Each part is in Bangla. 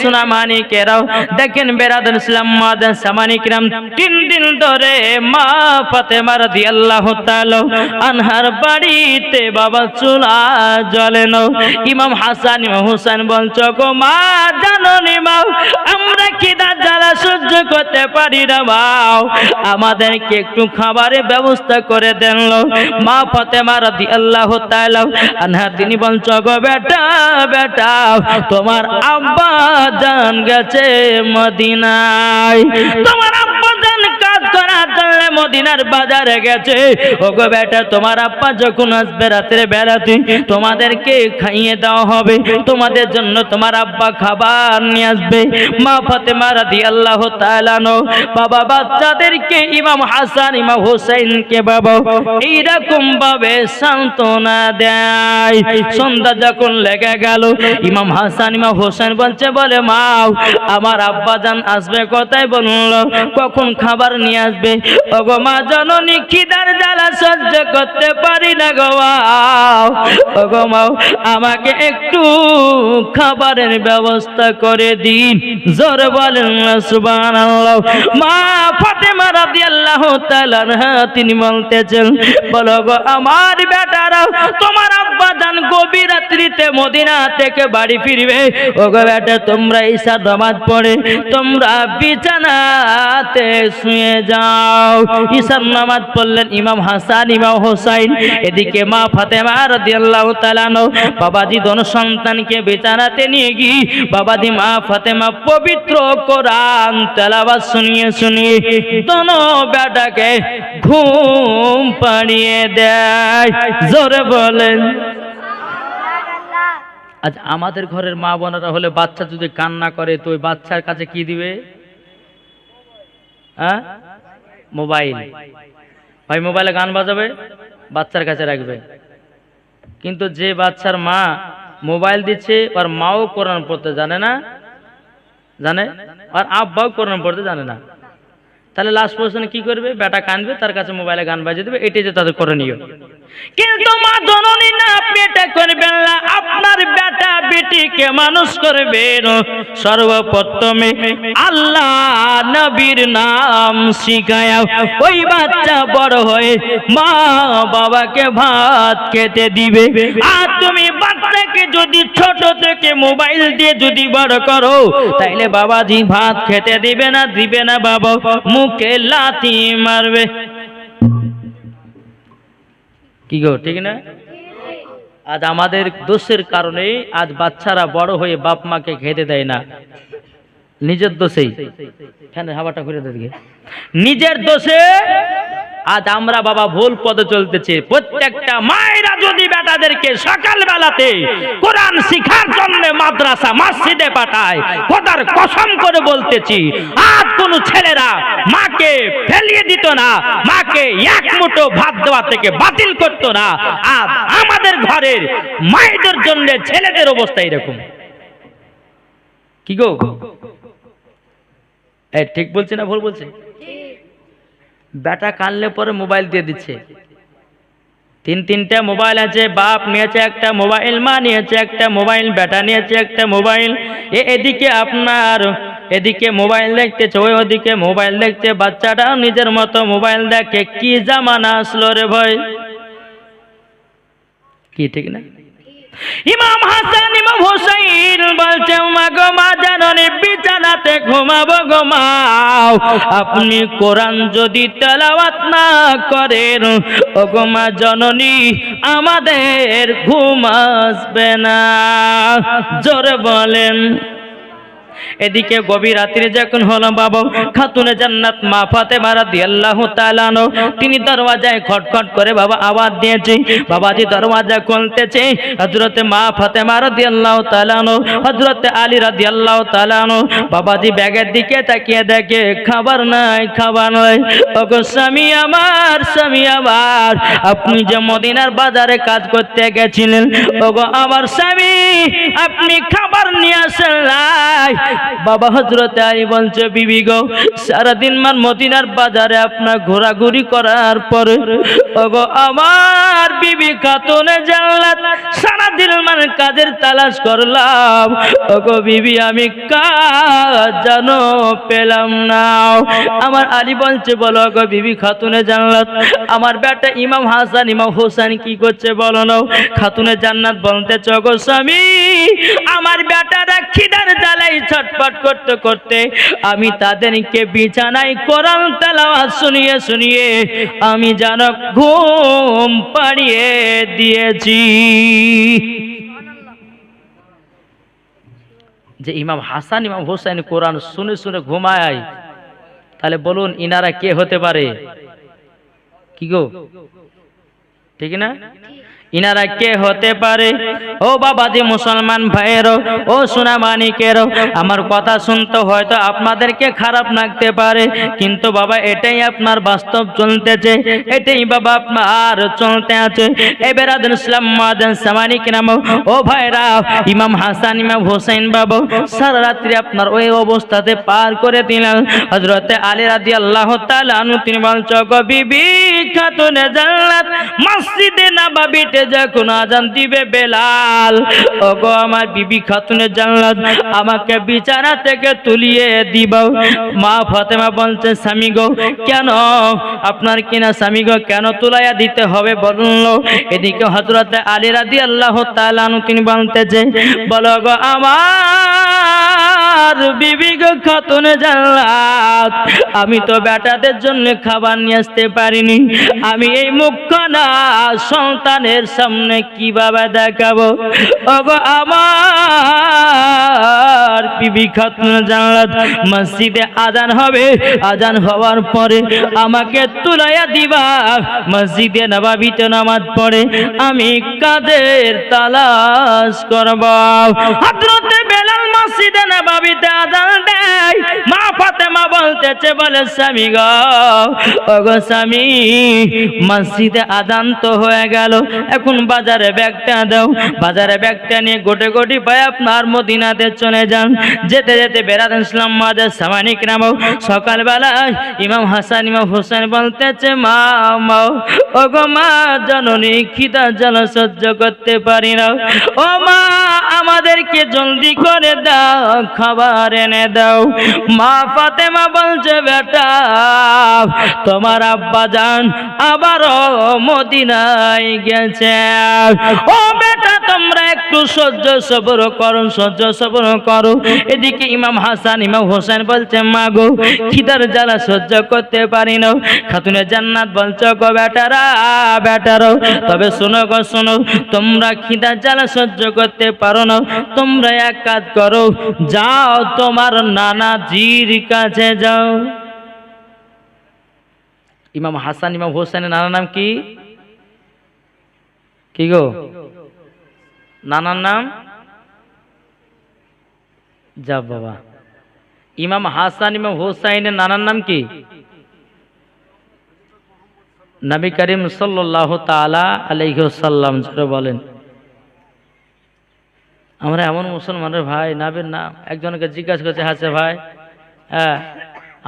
সোনা মানিকেরাও দেখেন বেরাদুল ইসলাম মাদান সামানিকরাম 3 দিন ধরে মা ফাতেমা রাদিয়াল্লাহু তাআলা আনহার বাড়িতে বাবা চুলা জ্বলে না। ইমাম হাসান ইমাম হোসেন বলছো গো মা জাননি মা আমরা খিদা জ্বালা সহ্য করতে পারি না মা, আমাদেরকে একটু খাবারের ব্যবস্থা করে দেন। মা ফাতেমা রাদিয়াল্লাহু তাআলা আনহা তিনি বলছো গো বেটা বেটা তোমার আব্বা জান গেছে মদিনায়, তোমার আব্বা জান কাজ করার জন্য মদিনার বাজারে গেছে। ওগো বেটা তোমার আব্বা যখন আসবে রাতের বেলাতে তোমাদেরকে খাইয়ে দেওয়া হবে, তোমাদের জন্য তোমার আব্বা খাবার নিয়ে আসবে। মা ফাতেমা রাদিয়াল্লাহু তাআলা বাবা বাচ্চাদেরকে ইমাম হাসান ইমাম হোসেনকে বাবা এইরকম ভাবে সান্ত্বনা দেয়। সন্ধ্যা যখন লেগে গেল ইমাম হাসান ইমাম হোসেন বলছে বলে মা আমার আব্বা জান আসবে কোথায় বলল, কখন খাবার নিয়ে আসবে? ওগো মা জননী খিদার জ্বালা সহ্য করতে পারি না গো মা, ওগো মা আমাকে একটু খাবারের ব্যবস্থা করে দিন। জোরে বলেন সুবহানাল্লাহ। মা ফাতেমা রাদিয়াল্লাহু তাআলা আনহা তিনি বলতেছেন বলো গো আমার বেটারা তোমার আব্বা জান গভীর রাত্রিতে মদিনা থেকে বাড়ি ফিরবে। ওগো বেটা তোমরা ঈশা নামাজ পড়ে তোমরা বিছানাতে শুয়ে যাও। ঈশার নামাজ পড়লেন ইমাম হাসান ইমাম হোসেন, এদিকে মা ফাতেমা রাদিয়াল্লাহু তাআলা বাবাজি দোনো সন্তানকে বিছানাতে নিয়ে গিয়ে বাবাজি মা ফাতেমা পবিত্র কোরআন তেলাওয়াত শুনিয়ে শুনিয়ে দোনো বেটাকে ঘুম পাড়িয়ে দেয়। জোরে বলেন। আজ আমাদের ঘরের মা বোনেরা হলে বাচ্চা যদি কান্না করে তো ওই বাচ্চার কাছে কি দিবে? হ্যাঁ মোবাইল। ভাই মোবাইলে গান বাজাবে বাচ্চার কাছে রাখবে। কিন্তু যে বাচ্চার মা মোবাইল দিচ্ছে আর মাও কোরআন পড়তে জানে না, জানে আর আব্বাও কোরআন পড়তে জানে না, তাহলে লাস্ট পর্যন্ত কি করবে? বেটা কানবে তার কাছে মোবাইলে গান বাজিয়ে দেবে, এটাই যে তাদের করণীয়। কিন্তু মা জননী না আপনি এটা করবেন না, আপনার বেটা বেটিকে মানুষ করবেন সর্বপ্রথমে আল্লাহ নবীর নাম শিখায়া ওই বাচ্চা বড় হয়ে মা বাবাকে ভাত খেতে দিবে। আর তুমি বাচ্চাকে যদি ছোট থেকে মোবাইল দিয়ে যদি বড় করো তাইলে বাবাজি ভাত খেতে দিবে না, দিবে না বাবা মুখে লাথি মারবে। কি গো ঠিক না? আজ আমাদের দোষের কারণে আজ বাচ্চারা বড় হয়ে বাপ মাকে খেতে দেয় না, নিজের দোষেই। ফ্যানের হাওয়াটা ঘুরে দিকে, নিজের দোষে আজ আমরা বাবা ভুল পথে চলতেছে। প্রত্যেকটা মায়েরা যদি বেটাদেরকে সকাল বেলাতে কোরআন শিখার জন্য মাদ্রাসা মসজিদে পাঠায়, খোদার কসম করে বলতেছি আজ কোন ছেলেরা মাকে ফেলিয়ে দিত না, মাকে এক মুঠো ভাত দেওয়া থেকে বাতিল করতো না। আজ আমাদের ঘরের মায়েদের জন্য ছেলেদের অবস্থা এরকম। কি গো ঠিক বলছে না ভুল বলছে? বেটা কানলে পরে মোবাইল দিয়ে দিচ্ছে, তিনটা মোবাইল আছে, বাপ নিয়েছে একটা মোবাইল, মা নিয়েছে একটা মোবাইল, বেটা নিয়েছে একটা মোবাইল। এদিকে আপনার এদিকে মোবাইল দেখতেছে, ওদিকে মোবাইল দেখছে, বাচ্চাটাও নিজের মতো মোবাইল দেখে। কি জামানা আসলো রে ভাই, কি ঠিক না? ইমাম হাসান ইমাম হোসেন বলছে মা গো মা জাননি বিছানাতে ঘুমাবো গো মা, আপনি কোরআন যদি তেলাওয়াত না করেন ও গো মা জননী আমাদের ঘুম আসবে না। জোরে বলেন। এদিকে গভীর রাত্রে যখন হলো বাবা খাতুনে জান্নাত মা ফাতেমা রাদিয়াল্লাহু তাআলা তিনি দরওয়াজায় খটখট করে বাবা আওয়াজ দিয়েছে। বাবাজি দরওয়াজা খুলতেছে, হযরতে মা ফাতেমা রাদিয়াল্লাহু তাআলা হযরতে আলী রাদিয়াল্লাহু তাআলা বাবাজি ব্যাগের দিকে তাকিয়ে দেখে খাবার নাই, খাবার নাই। ওগো স্বামী আমার, স্বামী আমার, আপনি যে মদিনার বাজারে কাজ করতে গেছিলেন ওগো আমার স্বামী আপনি খাবার নিয়ে আসেন নাই। বাবা হযরত আলী বলছে বিবি গো সারাদিন মান মদিনার বাজারে আপনার ঘোরাঘুরি করার পরে ওগো আমার বিবি খাতুনে জান্নাত সারাদিন মান কাজের তালাশ করলাম ওগো বিবি আমি কাজ জানো পেলাম না। আমার আলী বলছে বলো গো বিবি খাতুনে জান্নাত আমার বেটা ইমাম হাসান ইমাম হোসেন কি করছে বলো না। খাতুনে জান্নাত বলতে গো স্বামী আমার বেটারা খিদার জ্বালাই ছটফট করতে করতে আমি তাদেরকে বিছানায় কোরআন তেলাওয়াত শুনিয়ে শুনিয়ে আমি যেন ঘুম পাড়িয়ে দিয়েছি। যে ইমাম হাসান ইমাম হোসেন কোরআন শুনে শুনে ঘুমায় তাহলে বলুন ইনারা কে হতে পারে? কি গো ঠিক না? ইনারা কে হতে পারে? ও বাবাজি মুসলমান ভাইয়েরও ও সোনা মানিকেরও আমার কথা শুনতে হয়তো আপনাদেরকে খারাপ লাগতে পারে কিন্তু বাবা এটাই আপনার বাস্তব চলতেছে, এটাই বাবা আপনার চলতে আছে। এ বেরাদার ইসলাম মাদান সামানিক নাম ও ভাইরা ইমাম হাসান ইমাম হোসেন বাবু সারা রাত্রি আপনার ওই অবস্থাতে পার করে দিলেন। হযরতে আলী রাদিয়াল্লাহু তাআলা আনহু তিনি বলছে গো বিবি খাতুনে জান্নাত মসজিদে নববীতে যখন আজান দিবে বেলাল ওগো আমার বিবি খাতুনে জান্নাত আমাকে বিছানা থেকে তুলিয়ে দিব। মা ফাতেমা বলছে স্বামী গো কেন আপনার কিনা স্বামী গো কেন তুলাইয়া দিতে হবে বলল। এদিকে হযরতে আলী রাদিয়াল্লাহু তাআলা আনহু তিনি বলতেছে বলো গো আমার বিবি গো খাতুনে জান্নাত আমি তো বেটাদের জন্য খাবার নিয়ে আসতে পারিনি, আমি এই মুখখানা সন্তানের সামনে কিভাবে দেখাবো। ওগো আমার বিবি খাতুনে জান্নাত মসজিদে আজান হবে, আজান হওয়ার পরে আমাকে তুলাইয়া দিবা, মসজিদে নববীতে নামাজ পড়ে আমি কাদের তালাশ করব। হযরতে বেলাল মসজিদে নববীতে আজান দেয়, মা ফাতেমা বলতেছে বলে স্বামী গো ওগো স্বামী মসজিদে আজান তো হয়ে গেল, এখন বাজারে ব্যাগটা দাও, বাজারে ব্যাগটা নিয়ে গোটে গোটি পায়ে আপনার মদিনাতে চলে যান। যেতে যেতে বেরাদার ইসলাম মাদার সামানিক নাম সকালবেলায় ইমাম হাসান ইমাম হোসেন বলতেছে মা মা ওগো মা জননী খিদা জ্বালা সহ্য করতে পারি না, ও মা আমাদেরকে জলদি করে দাও খাবার এনে দাও। মা ফাতেমা বলছে বেটা তোমার আব্বা জান আবারও মদিনায় গেছে, ও বেটা তোমরা একটু সহ্য সবর করো সহ্য সবর করো। এদিকে ইমাম হাসান ইমাম হোসেন বলছে মা গো খিদার জ্বালা সহ্য করতে পারি না। খাতুনে জান্নাত বলছে গো বেটারা বেটারো তবে শোনো গো শোনো তোমরা খিদার জ্বালা সহ্য করতে পারো না, তোমরা এক কাজ করো যাও তোমার নানাজির কাছে যাও। ইমাম হাসান ইমাম হোসেনের নানার নাম কি? কি গো নানার নাম? যা বাবা ইমাম হাসান ইমাম হোসেনের নানার নাম কি? নবী করিম সাল্লাল্লাহু তাআলা আলাইহি ওয়াসাল্লাম যারা বলেন। আমরা এমন মুসলমানের ভাই নবীর নাম একজনকে জিজ্ঞাসা করছে হাসে ভাই হ্যাঁ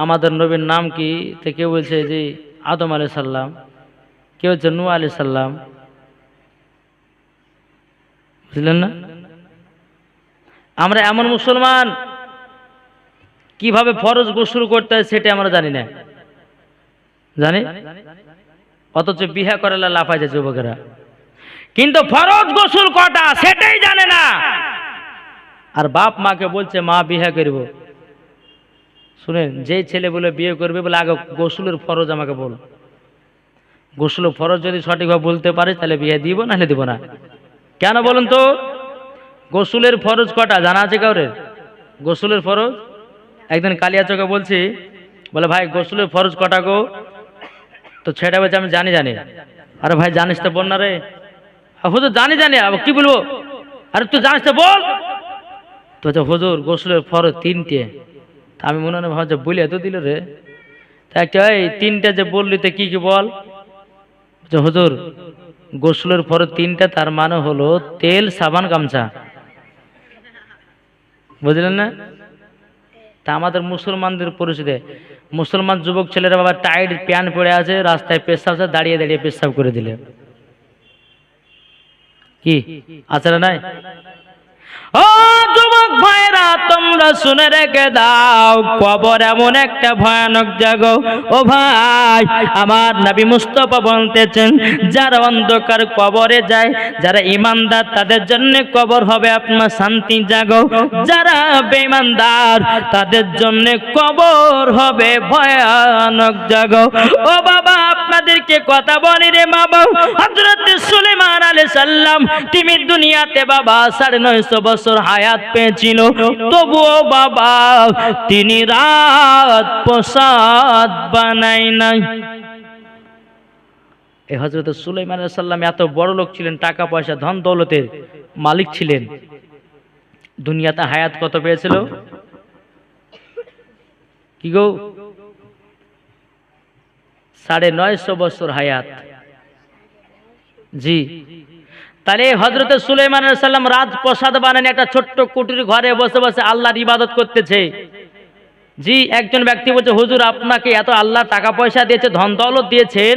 আমাদের নবীর নাম কি? তো কেউ বলছে যে আদম আলাইহিস সালাম, কেউ হচ্ছে নূহ আলাইহিস সালাম, বুঝলেন না? আমরা এমন মুসলমান কিভাবে ফরজ গোসল করতে হয় সেটা আমরা জানি না, জানি অথচ বিয়ে করে লাফায় যায় যুবকেরা, কিন্তু ফরজ গোসল কটা সেটাই জানে না। আর বাপ মাকে বলছে মা বিয়ে করব, শুনেন যেই ছেলে বলে বিয়ে করবে বলে আগে গোসলের ফরজ আমাকে বল, গোসলের ফরজ যদি সঠিকভাবে বলতে পারে তাহলে বিয়ে দিব নাহলে দিব না। কেন বলুন তো? গোসলের ফরজ কটা জানা আছে কাউরে? গোসলের ফরজ একদিন কালিয়াচকে বলছি বলে ভাই গোসলের ফরজ কটা গো? তো ছেলেটা বলছে আমি জানি জানি। আরে ভাই জানিস তো বল না রে। হুজুর জানি জানি কি বলবো? আরে তুই জানিস তো বল। তো হুজুর গোসলের ফরজ তিনটে। আমি মনে মনে ভাবছি বলিয়া তো দিল রে। তা একটা এই তিনটা যে বললি তো কি কি বল? হুজুর গোসলের ফরজ তিনটা, তার মানে হলো তেল সাবান গামছা, বুঝলেন না? তা আমাদের মুসলমানদের পরিস্থিতি, মুসলমান যুবক ছেলেরা বাবা টাইট প্যান্ট পরে আছে, রাস্তায় পেশাব দাঁড়িয়ে দাঁড়িয়ে পেশাব করে দিলে কি আছে না নাই? ও যুবক ভাইরা, তোমরা শুনে রেখে দাও, কবর এমন একটা ভয়ানক জায়গা। ও ভাই, আমার নবী মুস্তাফা বলতেছেন, যারা অন্ধকার কবরে যায়, যারা ঈমানদার, তাদের জন্য কবর হবে আপনার শান্তি জায়গা। যারা বেঈমানদার, তাদের জন্য কবর হবে ভয়ানক জায়গা। ও বাবা, আপনাদেরকে কথা বলি রে বাবা, হযরত সুলাইমান আলাইহিস সালাম তিনি দুনিয়াতে বাবা 950 বছর হায়াত পেয়েছিল, তবুও বাবা তিনি রাত প্রসাদ বানাই নাই। এই হযরত সুলাইমান আলাইহিস সালাম এত বড় লোক ছিলেন, টাকা পয়সা ধন দৌলতের মালিক ছিলেন। দুনিয়াতে হায়াত কত পেয়েছিল কি গো? 950 বছর হায়াত। জি, তাহলে হযরত সুলাইমান আলাইহিস সালাম রাজপ্রাসাদ বানান একটা ছোট্ট কুটির ঘরে বসে বসে আল্লাহর ইবাদত করতেছে। জি, একজন ব্যক্তি বলছে, হুজুর আপনাকে এত আল্লাহ টাকা পয়সা দিয়েছে, ধন দৌলত দিয়েছেন,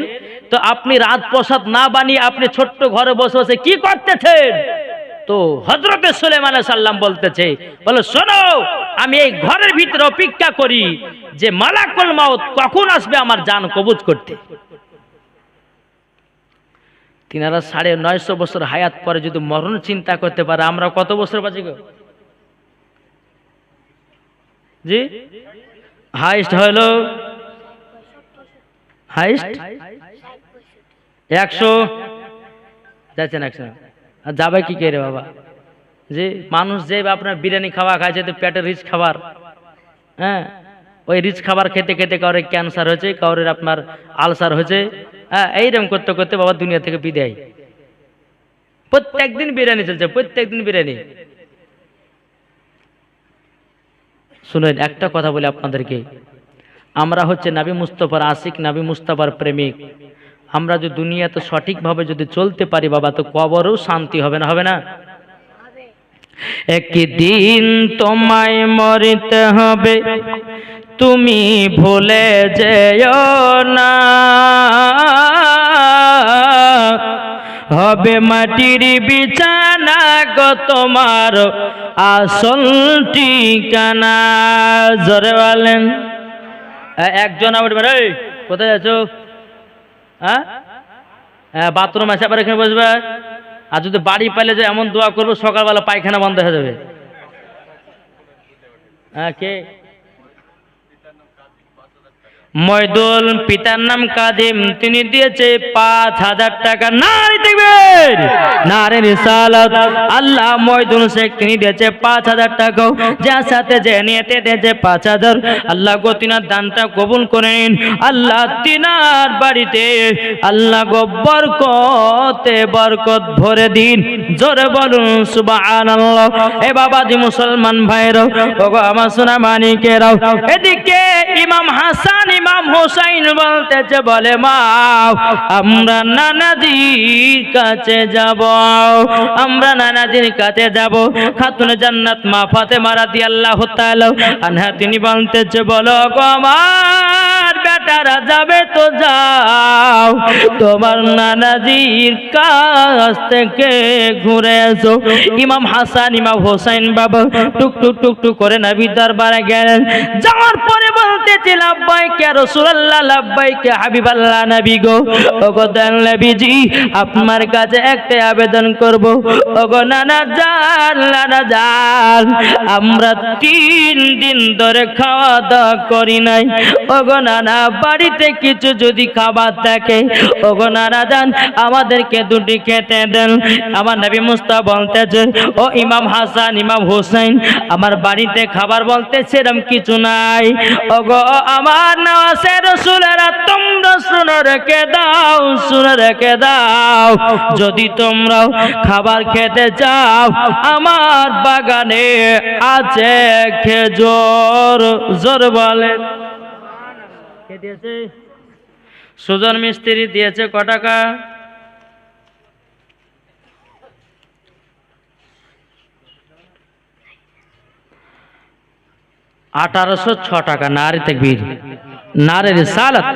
তো আপনি রাজপ্রাসাদ না বানিয়ে আপনি ছোট্ট ঘরে বসে বসে কি করতেছেন? তো হযরত সুলাইমান আলাইহিস সালাম বলতেছে, বলো শোনো, আমি এই ঘরের ভিতরে অপেক্ষা করি যে মালাকুল মাউত কখন আসবে আমার জান কবজ করতে। তিনারা 950 বছর হায়াত পরে যদি মরণ চিন্তা করতে পারে, আমরা কত বছর বাঁচি গো? জি, হাইস্ট হলো হাইস্ট 100 যাচ্ছেন 100 আর যাবে কি কে রে বাবা? জি, মানুষ যে আপনার বিরিয়ানি খাওয়া খাইছে তো পেটের রিচ খাবার, হ্যাঁ, ওই রিচ খাবার খেতে খেতে কাউরে ক্যান্সার হয়েছে, কাউরে আপনার আলসার হয়েছে, হ্যাঁ, এইরকম করতে করতে বাবা দুনিয়া থেকে বিদায়। প্রত্যেক দিন বিরিয়ানি চলছে, প্রত্যেক দিন বিরিয়ানি। শুনেন, একটা কথা বলি আপনাদেরকে, আমরা হচ্ছে নবী মুস্তাফার আশিক, নবী মুস্তাফার প্রেমিক। আমরা যদি দুনিয়াতে সঠিকভাবে যদি চলতে পারি বাবা, তো কবরেও শান্তি হবে না? হবে না? একদিন তোমায় মরিতে হবে, তুমি ভুলে যেও না, হবে মাটির বিছানা গো তোমার আসল ঠিকানা। জোরে বলেন। একজন উঠবে, এই কোথায় যাচ্ছ? হ্যাঁ, বাথরুম আছে, আবার এখানে বসবে। আর যদি বাড়ি পাইলে যে এমন দোয়া করবো সকালবেলা পায়খানা বন্ধ হয়ে যাবে। হ্যাঁ, কে? মইদুল, পিতার নাম কাদিম, তিনি দিয়েছে 5000 টাকা। নারে দেখবেন, নারে রিসালাত। আল্লাহ মইদুল শেখ তিনি দিয়েছে 5000 টাকা, যার সাথে যে নিয়েতে দিয়েছে 5000। আল্লাহ গো তিনার দানটা কবুল করে নিন। আল্লাহ তিনার বাড়িতে আল্লাহ গো বরকতে বরকত ভরে দিন। জোরে বলুন সুবহানাল্লাহ। এ বাবাজি মুসলমান ভাইরাও, ওগো আমার সোনা মানিকেরাও, এদিকে ইমাম হাসান ইমাম হোসাইন বলতেছে, বলে মা আমরা নানাজির কাছে যাব, আমরা নানাজির কাছে যাব। খাতুন জান্নাত মা ফাতেমা রাদিয়াল্লাহু তাআলা আনহা তিনি বলতেছে, বলো গো আমার বেটারা যাবে তো যাও, তোমার নানাজির কাছ থেকে ঘুরে এসো। ইমাম হাসান ইমাম হোসাইন বাবা টুক টুক টুক টুক করে নবীর দরবারে গেলেন। যাওয়ার পরে বলতেছে, লাব্বাইক ইয়া রাসূলুল্লাহ, লাব্বাইক ইয়া হাবিবাল্লাহ, নবী গো, ওগো দয়াল নবীজি, আপনার কাছে একটা আবেদন করব। ওগো নানা জান, নানা জান, আমরা 3 দিন ধরে খাওয়া দাওয়া করি নাই। ওগো নানা, বাড়িতে কিছু যদি খাবার থাকে, ওগো নানা জান, আমাদেরকে দুটি খেতে দেন। আমার নবী মুস্তাফা বলতেছে, ও ইমাম হাসান ইমাম হোসেন, আমার বাড়িতে খাবার বলতে সেরকম কিছু নাই। ওগো আমার নওয়াজের রাসূলেরা, তোমরা শুনে রেখে দাও, শুনে রেখে দাও, যদি তোমরা খাবার খেতে চাও, আমার বাগানে আছে খেজুর। জোর বলেন। কে দিয়েছে? সুজন মিস্ত্রি দিয়েছে। ক টাকা? 1806 টাকা। নারে তাকবীর, নারে রিসালাত।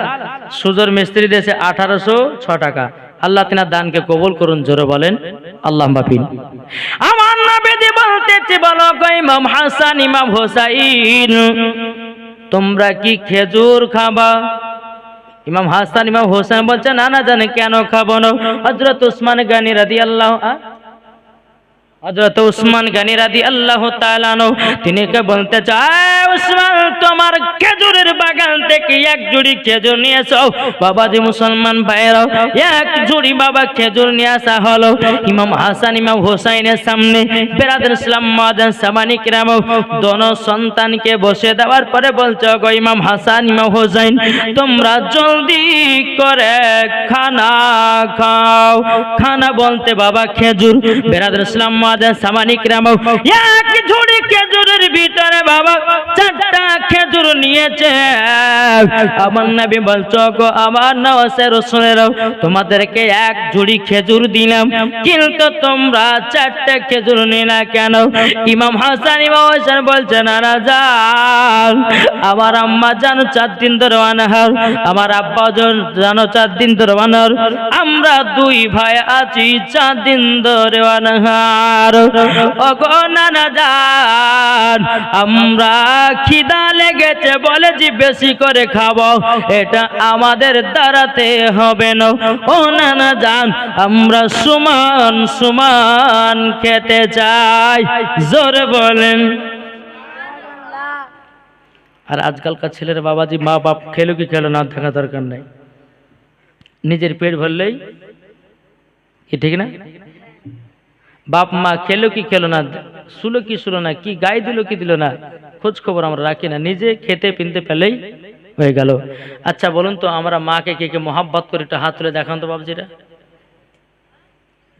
সুজোর মিস্ত্রি দেশে 1806 টাকা। আল্লাহ তিনার দানকে কবুল করুন, জোরে বলেন আল্লাহুম্মা আমিন। আমার নবী বলতেছে, বলো গো ইমাম হাসান ইমাম হোসাইন, তোমরা কি খেজুর খাবা? ইমাম হাসান ইমাম হোসেন বলছে, না না জানে কেন খাবো না। হযরত উসমান গনি রাদিয়াল্লাহু হযরত উসমান গনি রাদিয়াল্লাহু তাআলা আনহু তিনি কে বলতে চায়, উসমান তোমার খেজুরের বাগান থেকে এক জুড়ি খেজুর নিয়ে এসো। বাবাজি মুসলমান ভাইরা, এক জুড়ি বাবা খেজুর নিয়ে আসা হলো ইমাম হাসান ইমাম হোসাইনের সামনে। বেরাদর ইসলাম মাদান সামানি কিরাম দোনো সন্তানকে বসে দেওয়ার পরে বলছে, গো ইমাম হাসান ইমাম হোসাইন, তোমরা জলদি করে খানা খাও। খানা বলতে বাবা খেজুর। বেরাদর ইসলাম সামানিক রাম এক ঝুড়ি খেজুরের ভিতরে বাবা 4টা খেজুর নিয়েছে। আমার নবী বলছো, গো আমার নওয়াজের রাসূলেরা, তোমাদেরকে এক ঝুড়ি খেজুর দিলাম, কিন্তু তোমরা 4টা খেজুর নিলা কেন? ইমাম হাসান ইমাম হোসেন বলছে, না না জান, আমার আম্মা জানো 4 দিন ধরে অনাহার, আমার আব্বা জানো 4 দিন ধরে অনাহার, আমরা 2 ভাই আছি 4 দিন ধরে অনাহার। ওগো নানা জান, আমরা খিদা লেগেছে বলে যে বেশি করে খাবো, এটা আমাদের দ্বারাতে হবে না। ও নানা জান, আমরা সমান সমান খেতে চাই, জোরে বলেন। আর আজকালকার ছেলেরা বাবাজি মা বাপ খেলো কি খেলো না দেখা দরকার নাই, নিজের পেট ভরলেই কি, ঠিক না? বাপ মা খেলো কি খেলো না, শুলো কি শুলো না, কি গায়ে দিল কি দিল না, খোঁজ খবর আমরা রাখি না, নিজে খেতে পিনতে পেলেই হয়ে গেল। আচ্ছা বলুন তো, আমরা মাকে কে কে মোহাব্বত করে একটু হাত তুলে দেখান তো বাবজিরা।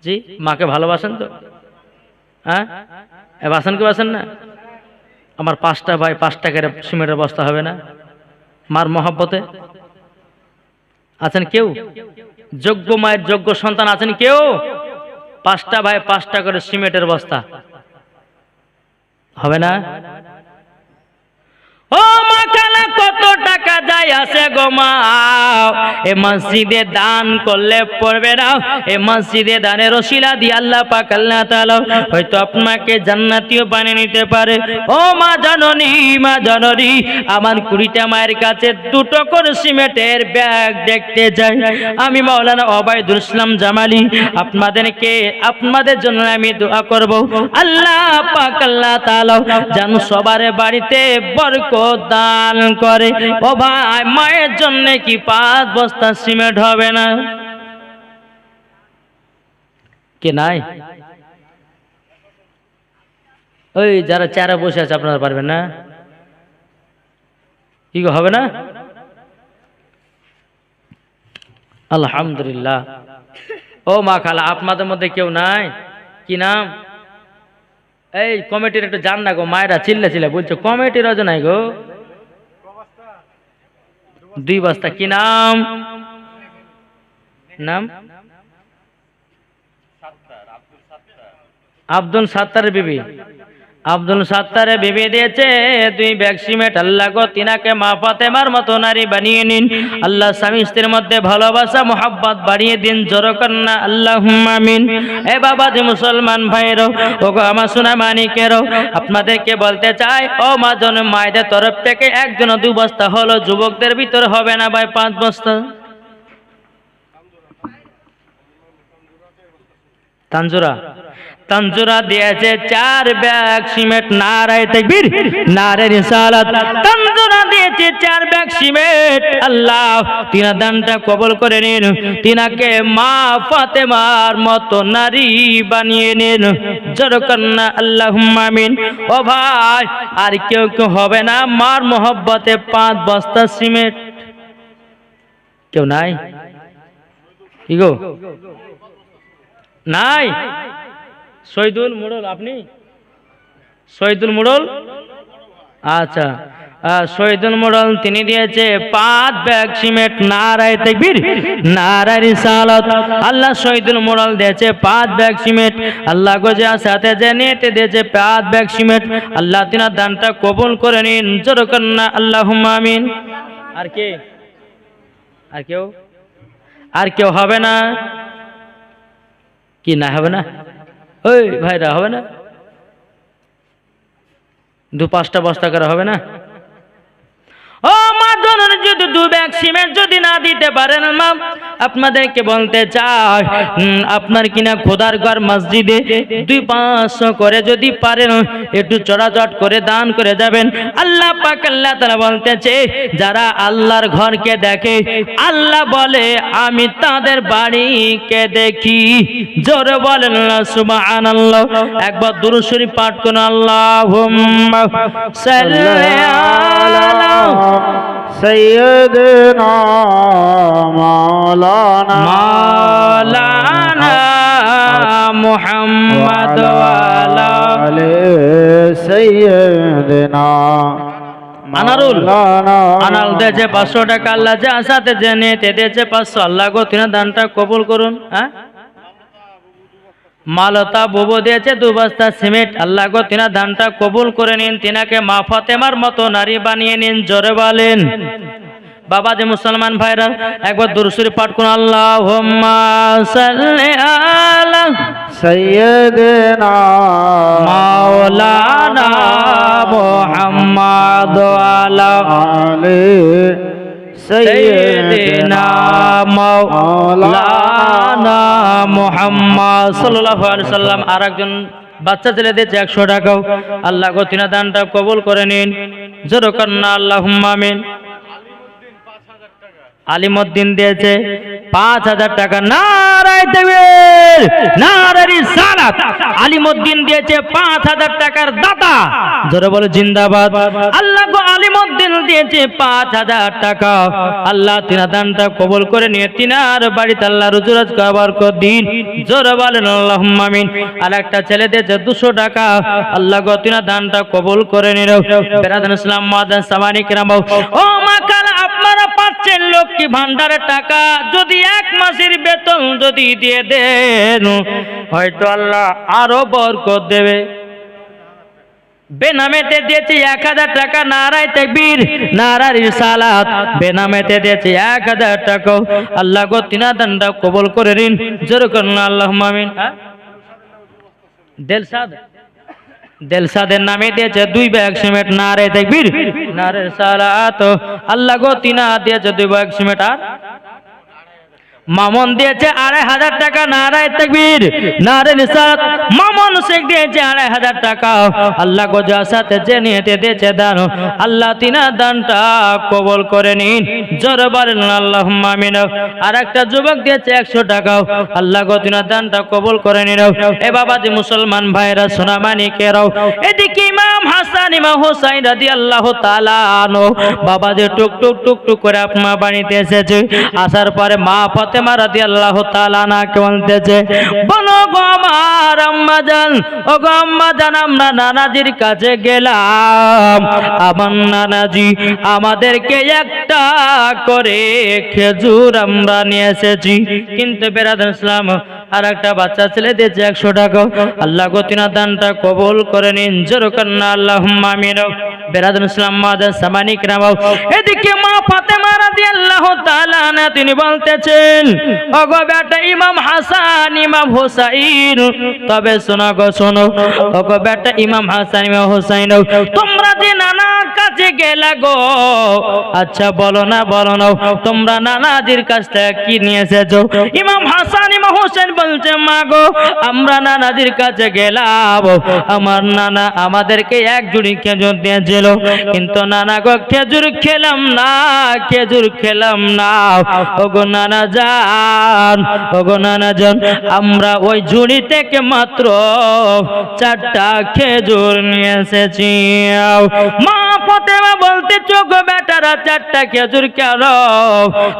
জি, মাকে ভালোবাসেন তো? হ্যাঁ, বাসেন কি বাসেন না? আমার 5টা ভাই 5 টাকার সিমেন্টের বস্তা হবে না মার মহব্বতে? আছেন কেউ? যোগ্য মায়ের যোগ্য সন্তান আছেন কেউ? 5টা ভাই 5 টাকা করে সিমেন্টের বস্তা হবে না? ও মা খালা, কত টাকা যায় আসে গো মা, এ মসজিদে দান করলে পড়বে না, এ মসজিদে দানের ওসিলা দিয়ে আল্লাহ পাক আল্লাহ তাআলা হয়তো আপনাকে জান্নাতীয় বানিয়ে নিতে পারে। ও মা জননী, মা জননী, আমার 20টা মায়ের কাছে 2টো করে সিমেন্টের ব্যাগ দেখতে যাই। আমি মাওলানা ওবায়দুল ইসলাম জামালি আপনাদেরকে, আপনাদের জন্য আমি দোয়া করব, আল্লাহ পাক আল্লাহ তাআলা যেন সবার বাড়িতে বরকত দান করে। ও ভাই, মায়ের জন্য কি 5 বস্তা সিমেন্ট হবে না? কে নাই? ওই যারা চেয়ারে বসে আছে আপনারা পারবেন না? কি হবে না? আলহামদুলিল্লাহ। ও মা খালা, আপনাদের মধ্যে কেউ নাই? কি নাম? এই কমিটির একটু জান না গো, মায়েরা চিল্লা চিল্লা বলছো, কমিটির রাজু নাই গো। 2 বস্তা। কি নাম? নাম আব্দুল সাত্তারের বিবি। আব্দুল সাত্তারের বিবি দিয়েছে 2 ব্যাগ সিমেন্ট। আল্লাহ গো তিনাকে মা ফাতেমার মতো নারী বানিয়ে নিন। আল্লাহ স্বামী স্ত্রীর মধ্যে ভালোবাসা মোহাব্বত বাড়িয়ে দিন, জোরে কন্না আল্লাহুম্মা আমিন। এ বাবা যে মুসলমান ভাইরো, ও গো আমার সোনা মানিকেরো, আপনাদেরকে বলতে চাই, ও মা জন, মায়েদের তরফ থেকে একজন 2 বস্তা হলো, যুবকদের ভিতর হবে না ভাই 5 বস্তা? তানজুরা দিয়েছে 4 ব্যাগ সিমেন্ট। নারায়ে তাকবীর, নারে রিসালাত। তানজুরা দিয়েছে 4 ব্যাগ সিমেন্ট। আল্লাহ তিনার দানটা কবুল করে নিন, তিনাকে মা ফাতেমার মতো নারী বানিয়ে নিন, জোরে কন্না আল্লাহুম্মা আমিন। ও ভাই, আর কেউ কেউ হবে না মার মোহব্বতে 5 বস্তা সিমেন্ট? কেউ নাই? কি গো নাই? শহীদুল মোড়ল, আপনি শহীদুল মোড়ল? আচ্ছা, শহীদুল মোড়ল তিনি দিয়েছে 5 ব্যাগ সিমেন্ট। নারায়ে তাকবীর, নারায়ে রিসালাত। আল্লাহ শহীদুল মোড়ল দিয়েছে 5 ব্যাগ সিমেন্ট। আল্লাহ গোজা সাথে যে নিতে দিয়েছে 5 ব্যাগ সিমেন্ট। আল্লাহ তিনার দানটা কবুল করে নিন, জোরে করুন না আল্লাহুম্মা আমিন। আর কে? আর কেউ? আর কেউ হবে না? কি না হবে না? ওই ভাইরা হবে না? 2-5টা বস্তা করে হবে না? ও মা জননী, যদি 2 ব্যাগ সিমেন্ট যদি না দিতে পারেন মা, আপনাদেরকে বলতে চাই আপনার কিনা খোদার ঘর মসজিদে 2-500 করে যদি পারেন একটু চড়াচট করে দান করে যাবেন। আল্লাহ পাক আল্লাহ তাআলা বলতেছে, যারা আল্লাহর ঘরকে দেখে আল্লাহ বলে আমি তাদের বাড়িকে দেখি। জোরে বলেন সুবহানাল্লাহ। একবার দুরূদ শরীফ পাঠ করুন। আল্লাহুম্মা সাল্লি আলা سيدنا مولانا محمد وعلى آل سيدنا আনারুল আনাল দিয়েছে 500 টাকা। আল্লাহ যা সাথে জেনে দিয়েছে 500। আল্লাহ গো তিনি দানটা কবুল করুন। হ্যাঁ, মালতা বুবু দিয়েছে 2 বস্তা সিমেন্ট। আল্লাহ গো তিনা দানটা কবুল করে নিন, তিনাকে মা ফাতেমার মতো নারী বানিয়ে নিন, জোরে বলেন। বাবা যে মুসলমান ভাইরা একবার দুরূদ শরীফ পাঠ করুন। আল্লাহুম্মা সাল্লি আলা سيدنا মাওলানা মুহাম্মদ ওয়ালা آل সাইয়্যিদিনা মাওলানা মুহাম্মদ সাল্লাল্লাহু আলাইহি সাল্লাম। আর একজন বাচ্চা ছেলে দিয়েছে 100 টাকাও। আল্লাহ গো তিনা দানটা কবুল করে নিন, জোরে করুন না আল্লাহুম্মা আমিন। আলিমউদ্দিন দিয়েছে 5000 টাকা। নারায়ে তাকবীর, নারায়ে রিসালাত। আলিমউদ্দিন দিয়েছে 5000 টাকার দাতা, জোরে বলে জিন্দাবাদ। আল্লাহ গো আলিমউদ্দিন দিয়েছে 5000 টাকা। আল্লাহ তিনার দানটা কবুল করে নিয়ে তিনার বাড়িতে আল্লাহ রুজুরাজ বরকত দিন, জোরে বলেন আল্লাহুম্মা আমিন। আর একটা ছেলে দিয়েছে 200 টাকা। আল্লাহ গো তিনার দানটা কবুল করে নিন। বেরাদান ইসলাম মাদান সামানি কিরাম, ও মা কালা আপনারা পাচ্ছেন লক্ষ্মী ভান্ডারের টাকা, যদি 1 মাসের বেতন যদি দিয়ে দেন হয়তো আল্লাহ আরো বরকত দেবে। বেনামেতে দিয়েছি 1000 টাকা। নারায়ে তাকবীর, নারায়ে রিসালাত। বেনামেতে দিয়েছি 1000 টাকা। আল্লাহ গো তিনা দানটা কবুল করে নিন, জোরে করুন আল্লাহুম্মা আমিন। দেলসাদের নামে দিয়েছে 2 ব্যাগ সিমেন্ট। নারায়ে তাকবীর, নারায়ে রিসালাত। আল্লাহ গো তিনা দিয়েছে 2 ব্যাগ সিমেন্ট। আর মামুন দিয়েছে 2500 টাকা। নারায়ে তাকবীর, নারায়ে রিসালাত। মামুন শেখ দিয়েছে 2500 টাকা। আল্লাহ গো যার সাথে যে নিতে দিয়েছে দান, আল্লাহ তিনা দানটা কবুল করে নিন, জোরে বলেন আল্লাহুম্মা আমিন। আর একটা যুবক দিয়েছে 100 টাকা। আল্লাহ গো তিনা দানটা কবুল করে নিন। এ বাবা যে মুসলমান ভাইরা সোনা মানিকেরাও, এদিকে ইমাম হাসান ইমাম হুসাইন রাদিয়াল্লাহু তাআলা আনহু বাবা যে টুক টুক টুক টুক করে আপনার বাড়িতে এসেছে। আসার পরে মা ফাতেমা রাদিয়াল্লাহু তাআলা আনহাকে বলতেছে, বলো গো আমার আম্মা জান, ও গো আম্মা জান, আমরা নানাজির কাছে গেলাম, আমার নানাজি আমাদেরকে একটা করে খেজুর আমরা নিয়ে এসেছি, কিন্তু বেরাদান ইসলাম আর একটা বাচ্চা ছেলে দিয়েছে 100 টাকা। আল্লাহ গো তিনার দানটা কবুল করে নিন, জোরে করুন না আল্লাহুম্মা আমিন। বেরাদান ইসলাম মাদার সামানি কিরাম, এদিকে মা ফাতেমা রাদিয়াল্লাহু তাআলা আনহা তিনি বলতেছেন, ও গো বেটা ইমাম হাসান ইমাম হুসাইন, তবে শোনো গো শোনো, ও গো বেটা ইমাম হাসান ইমাম হুসাইন, তোমরা যে নানার কাছে গেলা গো, আচ্ছা বলো না তোমরা নানাজির কাছ থেকে কি নিয়ে এসেছো? ইমাম হাসান ইমাম হুসাইন বলছে, মা গো আমরা নানাজির কাছে গেলাম, আমার নানা আমাদেরকে 1 জুড়ি খেজুর দিয়েছিল, কিন্তু নানা গো খেজুর খেলাম না। ওগো নানা জান, আমরা ওই ঝুড়ি থেকে মাত্র 4টা খেজুর নিয়ে এসেছি। মা ফাতেমা বলতে চোখ বেটারা 4টা খেজুর কেন?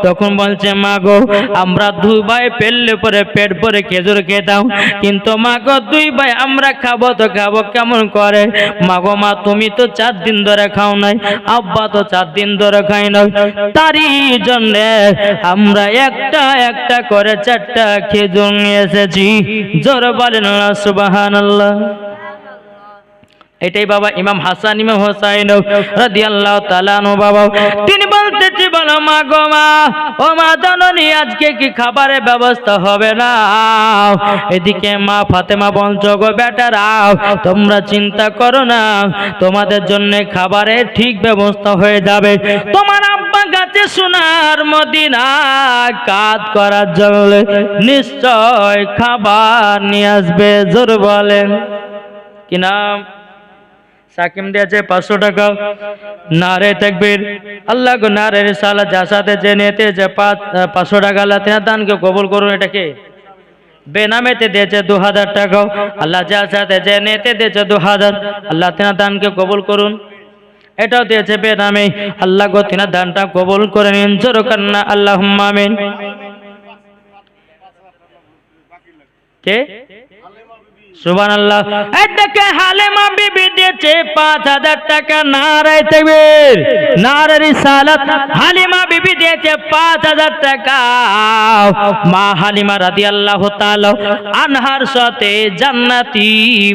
তখন বলছে মা গো আমরা 2 ভাই পেললে পরে পেট ভরে খেজুর খেতাম, কিন্তু মা গো 2 ভাই আমরা খাবো তো খাবো কেমন করে? মা গো মা তুমি তো 4 দিন ধরে খাও নাই, আব্বা তো 4 দিন ধরে খাই নাই, তারই জন্য আমরা একটা একটা করে 4টা খেজুর নিয়ে এসেছি। জোরে বলেন সুবহানাল্লাহ। এটাই বাবা ইমাম হাসান ইমাম হোসাইন রাদিয়াল্লাহু তাআলা আনহু বাবা তিনি বলতেছে বলো মা গো মা, ও মা জননী আজকে কি খাবারের ব্যবস্থা হবে না? এদিকে মা ফাতেমা বলছো গো বেটারা তোমরা চিন্তা করো না, তোমাদের জন্য খাবারের ঠিক ব্যবস্থা হয়ে যাবে। তোমার আব্বা গাছে সোনার মদিনা কাজ করার জন্য নিশ্চয় খাবার নিয়ে আসবে। জোর বলেন কি নাম? সাকিম দিয়েছে 500 টাকা। নারে তাকবীর, আল্লাহ গো নারে রিসালাত যার সাথে যে নিতে যে 500 টাকা আল্লাহ তেনার দানকে কবুল করুন। এটাকে বেনামেতে দিয়েছে 2000 টাকা। আল্লাহ যার সাথে যে নিতে দিয়েছে 2000 আল্লাহ তেনার দানকে কবুল করুন। এটাও দিয়েছে বেনামে, আল্লাহ গো তেনার দানটা কবুল করে নিন। জোরে কান্না আল্লাহুম্মা আমিন। কে? সুবহানাল্লাহ। এটাকে হালিমা বিবি দিয়েছে 5000 টাকা। নারে তাকবীর, নারে রিসালাত। হালিমা বিবি দিয়েছে 5000 টাকা। মা হালিমা রাদিয়াল্লাহু তাআলা আনহার সাথে জান্নাতি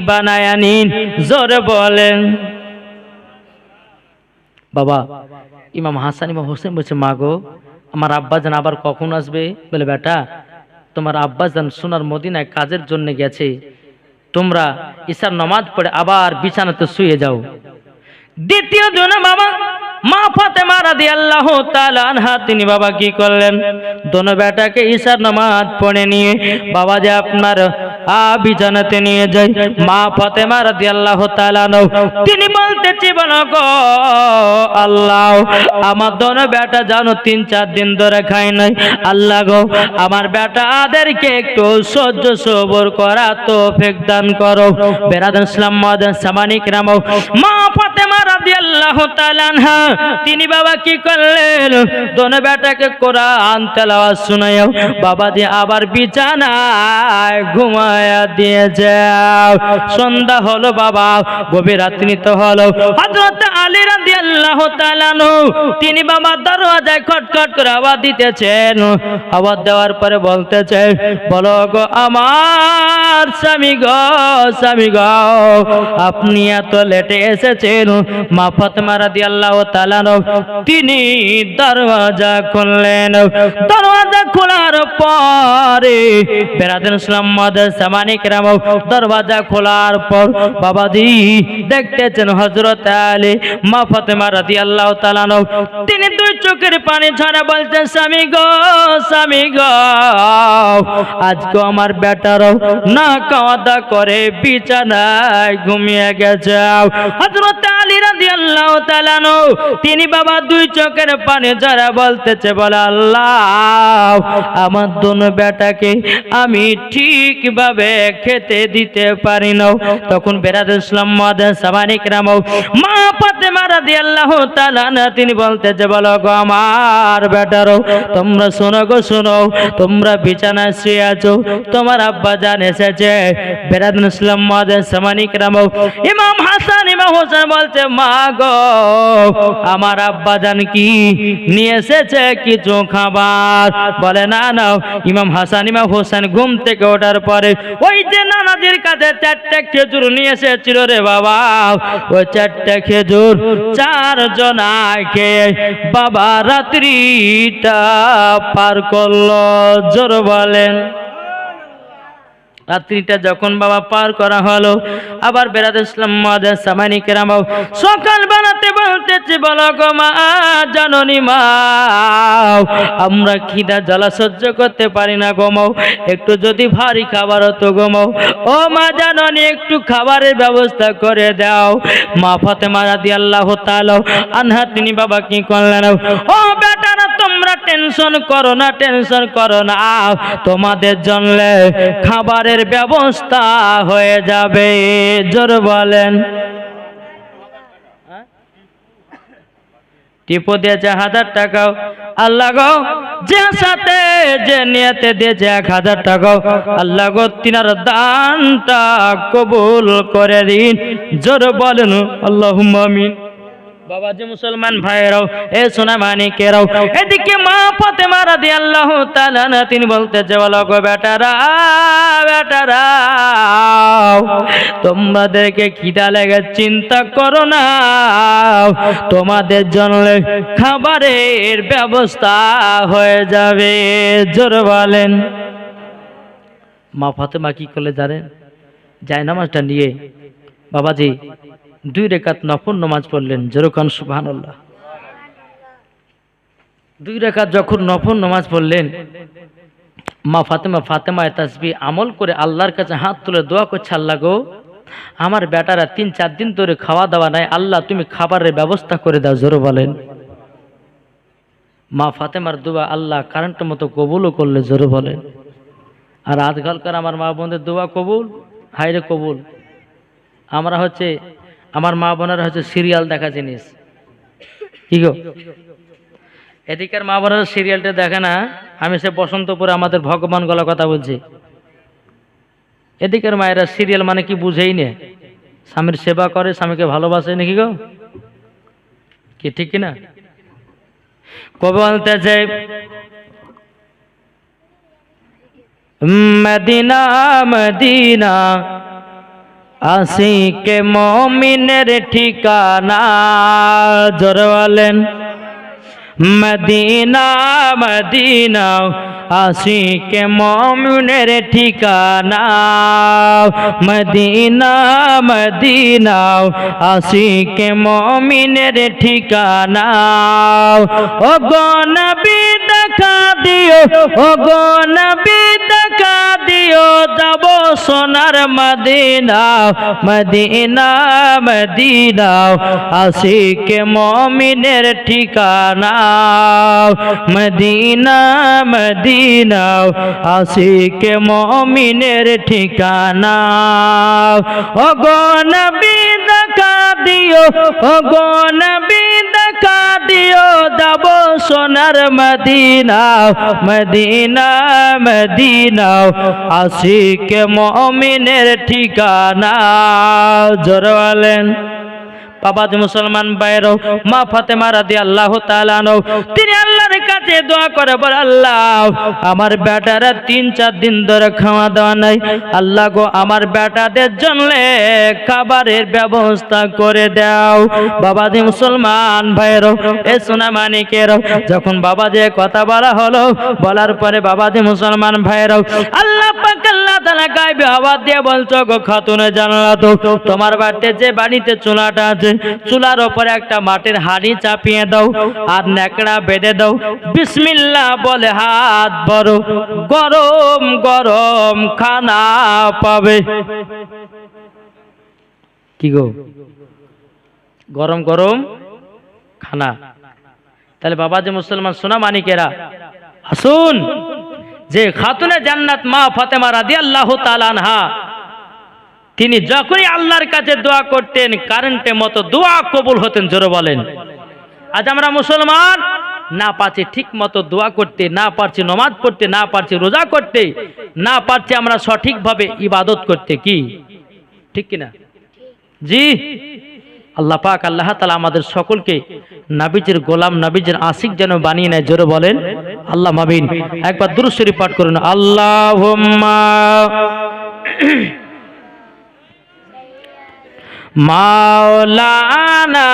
বানায়া নিন। জোরে বলেন। বাবা ইমাম হাসান ইমাম হোসেন বলছে মা গো আমার আব্বাজান আবার কখন আসবে? বলে বেটা তোমার আব্বাজান সোনার মদিনায় কাজের জন্য গেছে, তোমরা ঈশার নামাজ পড়ে আবার বিছানাতে শুয়ে যাও। দ্বিতীয় দিন বাবা মা ফাতেমা রাদিয়াল্লাহু তাআলা আনহা তিনি বাবা কি করলেন? দোনো বেটাকে ঈশার নামাজ পড়ে নিয়ে বাবা যে আপনার বিছানাতে নিয়ে যায়। মা ফাতেমা রাদিয়াল্লাহু তাআলা তিনি বলতেছে বলো গো আল্লাহ আমার দোনো বেটা জানো 3-4 দিন ধরে খায় নাই, আল্লাহ গো আমার বেটাদেরকে একটু সহ্য সবর করা তৌফিক দান করো। বেরাদান ইসলাম মাদান সামানিক রাম মা ফাতেমা রাদিয়াল্লাহু তাআলা আনহা তিনি বাবা কি করলেন? দোনো বেটাকে কোরআন তেলাওয়াত শোনায়ও বাবা যে আবার বিছানায় ঘুমায়া দিয়ে যাও। সন্ধ্যা হলো বাবা, গভীর রাত্রি তো হলো। হযরত আলী রাদিয়াল্লাহু তাআলা তিনি বাবা দরওয়াজায় খটখট করে আওয়াজ দিতেছেন। আওয়াজ দেওয়ার পরে বলতেছেন বলো গো আমার স্বামী গো, স্বামী গো আপনি এত লেটে এসেছেন। মা ফাতেমা রাদিয়াল্লাহু তাআলা তিনি দরওয়াজা খুললেন। দরওয়াজা খোলার পরে বেরাদান ইসলাম মাদার সামানিক রাম দরওয়াজা খোলার পর বাবাজি দেখতেছেন হযরত আলী মা ফাতেমা রাদিয়াল্লাহু তাআলা তিনি 2 চোখের পানি ঝরা বলছেন স্বামী গো, স্বামী গো আজকে আমার বেটারও না খাওয়া দাওয়া করে বিছানায় ঘুমিয়ে গেছে। হযরত আলী রাদিয়াল্লাহু তাআলা তিনি বাবা 2 চোখের পানি ঝরা বলতেছে বলে আল্লাহ আমার দোনো বেটাকে আমি ঠিকভাবে খেতে দিতে পারি না। তখন বেরাদান ইসলাম মাদার সামানিক রাম মা ফাতেমা রাদিয়াল্লাহু তাআলা তিনি বলতেছে বলো গো আমার বেটারও তোমরা শোনো গো শোনো, তোমরা বিছানায় শুয়ে আছো, তোমার আব্বা জান এসেছে। বেরাদান ইসলাম মাদার সামানিক রাম ইমাম হাসান ইমাম হোসেন বলছে মা গো আমার আব্বা জান কি নিয়ে এসেছে কিছু খাবার? বলে না না। ইমাম হাসান ইমাম হোসেন ঘুম থেকে ওঠার পরে ওই যে নানাজির কাছে 4টা খেজুর নিয়ে এসেছিল রে বাবা, ওই 4টা খেজুর 4 জন খেয়ে বাবা রাত্রিটা পার করলো। জোর বলেন। রাত্রিটা যখন বাবা পার করা হলো আবার বেরাদান ইসলাম মাদার সামানিক রাম সকাল বেলাতে বলতেছে বলো গো মা জাননী মা আমরা খিদা জ্বালা সহ্য করতে পারি না গো মা, একটু যদি ভারী খাবার হতো গো মা। ও মা জাননী একটু খাবারের ব্যবস্থা করে দাও। মা ফাতেমা রাদিয়াল্লাহু তাআলা আনহা তিনি বাবা কি করলেন? ও বেটারা তোমরা টেনশন করো না, টেনশন করো না, তোমাদের জন্য খাবারের ব্যবস্থা হয়ে যাবে। জোর বলেন। টিপো দিয়েছে 1000 টাকাও। আল্লাহ গো যে সাথে যে নিয়তে দিয়েছে 1000 টাকাও, আল্লাহ গো তিনার দানটা কবুল করে দিন। জোর বলেন আল্লাহুম্মা আমিন। বাবাজি মুসলমান ভাইরাও, এ সোনা মানিকেরাও, এদিকে মা ফাতেমা রাদিয়াল্লাহু তাআলা আনহা তিনি বলতেছে, বলো গো বেটারা, বেটারা তোমাদেরকে খিদা লেগে চিন্তা করো না, তোমাদের জন্য খাবারের ব্যবস্থা হয়ে যাবে। জোর বলেন। মা ফাতেমা কি করলে জানেন? যায় নামাজটা নিয়ে বাবাজি 2 রাকাত নফল নামাজ পড়লেন। যেরকম সুবহানাল্লাহ। 2 রাকাত যখন নফল নামাজ পড়লেন, মা ফাতেমা তাসবিহ আমল করে আল্লাহর কাছে হাত তুলে দোয়া করছে, আল্লাহ গো আমার বেটারা 3-4 দিন ধরে খাওয়া দাওয়া নাই, আল্লাহ তুমি খাবারের ব্যবস্থা করে দাও। জোরে বলেন। মা ফাতেমার দোয়া আল্লাহ কারেন্টের মতো কবুলও করলে। জোরে বলেন। আর আজকালকার আমার মা বোনদের দোয়া কবুল, হায়রে কবুল। আমরা হচ্ছে আমার মা বোনেরা হচ্ছে সিরিয়াল দেখা জিনিস। কি গো, এদিকের মা বোনেরা সিরিয়ালটা দেখে না। আমি সে বসন্তপুরে আমাদের ভগবান গলা কথা বলছি। এদিকের মায়েরা সিরিয়াল মানে কি বুঝেই নে, স্বামীর সেবা করে, স্বামীকে ভালোবাসে নাকি গো, কি ঠিক কিনা? কবে বলতেছে মদিনা মদিনা আশিকে মুমিনের ঠিকানা। জোরে বলেন। মদিনা মদিনা আশিকে মুমিনের ঠিকানা। মদিনা মদিনা আশিকে মুমিনের ঠিকানা। ও গো নবী দেখা দিও, ও গো নবী দেখা দিও, যাব সোনার মদিনা। মদিনা মদিনা আশিকে মুমিনের ঠিকানা। মদিনা মদিনা আশিকে মুমিনের ঠিকানা। ও গো নবী দেখা দিও, ও গো নবী দেখা দিও, যাব সোনার মদিনা। মদিনা মদিনা আশিকে মুমিনের ঠিকানা। জোরে বলেন। বাবাজি মুসলমান ভাইরা, মা ফাতেমা রাদিয়াল্লাহু তাআলা আনহা তিনি আল্লাহর কাছে দোয়া করে, বলে আল্লাহ আমার বেটারা 3-4 দিন ধরে খাওয়া দাওয়া নাই, আল্লাহ গো আমার বেটাদের জন্য খাবারের ব্যবস্থা করে দাও। বাবাজি মুসলমান ভাইরা, এ সোনা মানিকেরা, যখন বাবাজি কথা বলা হলো, বলার পরে বাবাজি মুসলমান ভাইরা, আল্লাহ পাক আল্লাহ তাআলা গায়বে আওয়াজ দিয়ে বলছো, গো খাতুনে জান্নাত, তোমার বাড়িতে যে বাড়িতে চুলাটা আছে, চুলার উপরে একটা মাটির হাঁড়ি চাপিয়ে দাও আর ন্যাকড়া বেঁধে দাও, বিসমিল্লাহ বলে হাত ভরো, গরম গরম খানা পাবে। কি গো, গরম গরম খানা। তাহলে বাবাজি মুসলমান সোনা মানিকেরা, আসুন যে খাতুনে জান্নাত মা ফাতেমা রাদিয়াল্লাহু তাআলা আনহা তিনি যখনই আল্লাহর কাছে দোয়া করতেন, কারেন্টের মতো দোয়া কবুল হতেন। জোরে বলেন। আজ আমরা মুসলমান না পারছি ঠিক মতো দোয়া করতে, না পারছি নামাজ পড়তে, না পারছি রোজা করতে, না পারছি আমরা সঠিকভাবে ইবাদত করতে। কি ঠিক কিনা? জি, আল্লাহ পাক আল্লাহ তাআলা আমাদের সকলকে নবীজির গোলাম, নবীজির আশিক যেন বানিয়ে নেয়। জোরে বলেন আল্লাহ আমিন। একবার দুরূদ শরীফ পাঠ করুন। আল্লাহুম্মা মাওলানা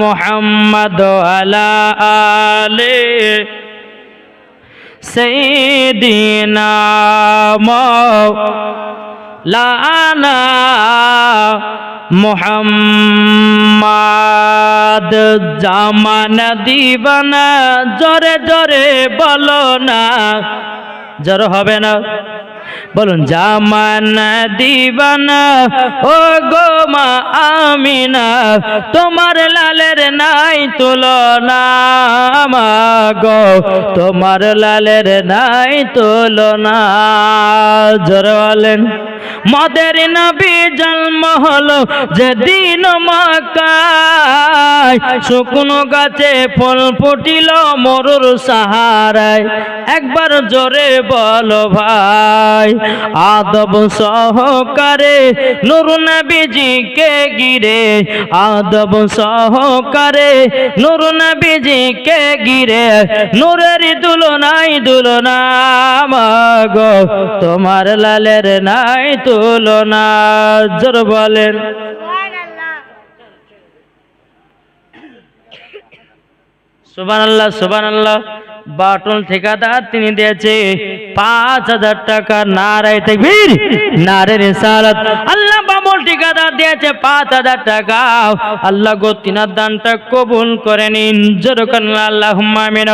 মুহাম্মদ আলা আলে সাইয়্যিদিনা মাওলানা মুহাম্মদ। জামানা দিবানা জোরে জোরে বলো না, জোরে হবে না, বলুন জামানা দিবানা ও গো মা আমিনা, তোমার লালের নাই তুলনা, মা গো তোমার লালের নাই তুলনা। জোরে বলেন মদের নবী জন্ম হলো যেদিন মক্কায়, শুকনো গাছে ফল ফুটিল মরুর সাহারায়। একবার জোরে বলো ভাই, আদব সহকারে নূর নবীজিকে গিরে, আদব সহকারে নূর নবীজিকে গিরে, নূরের তুলনায় তুলনা মাগো, তোমার লালের নাই তুলনা। জোর বলেন সুবহানাল্লাহ সুবহানাল্লাহ। বাটন ঠিকাদার তিনি দিয়েছে 5,000 টাকা। নারায়ে তাকবীর, নারে রিসালাত। আল্লাহ বামল ঠিকাদার দিয়েছে 5,000 টাকা। আল্লাহ গো তিনার দানটা কবুল করে নিন। যেরকম আল্লাহুম্মা আমিন।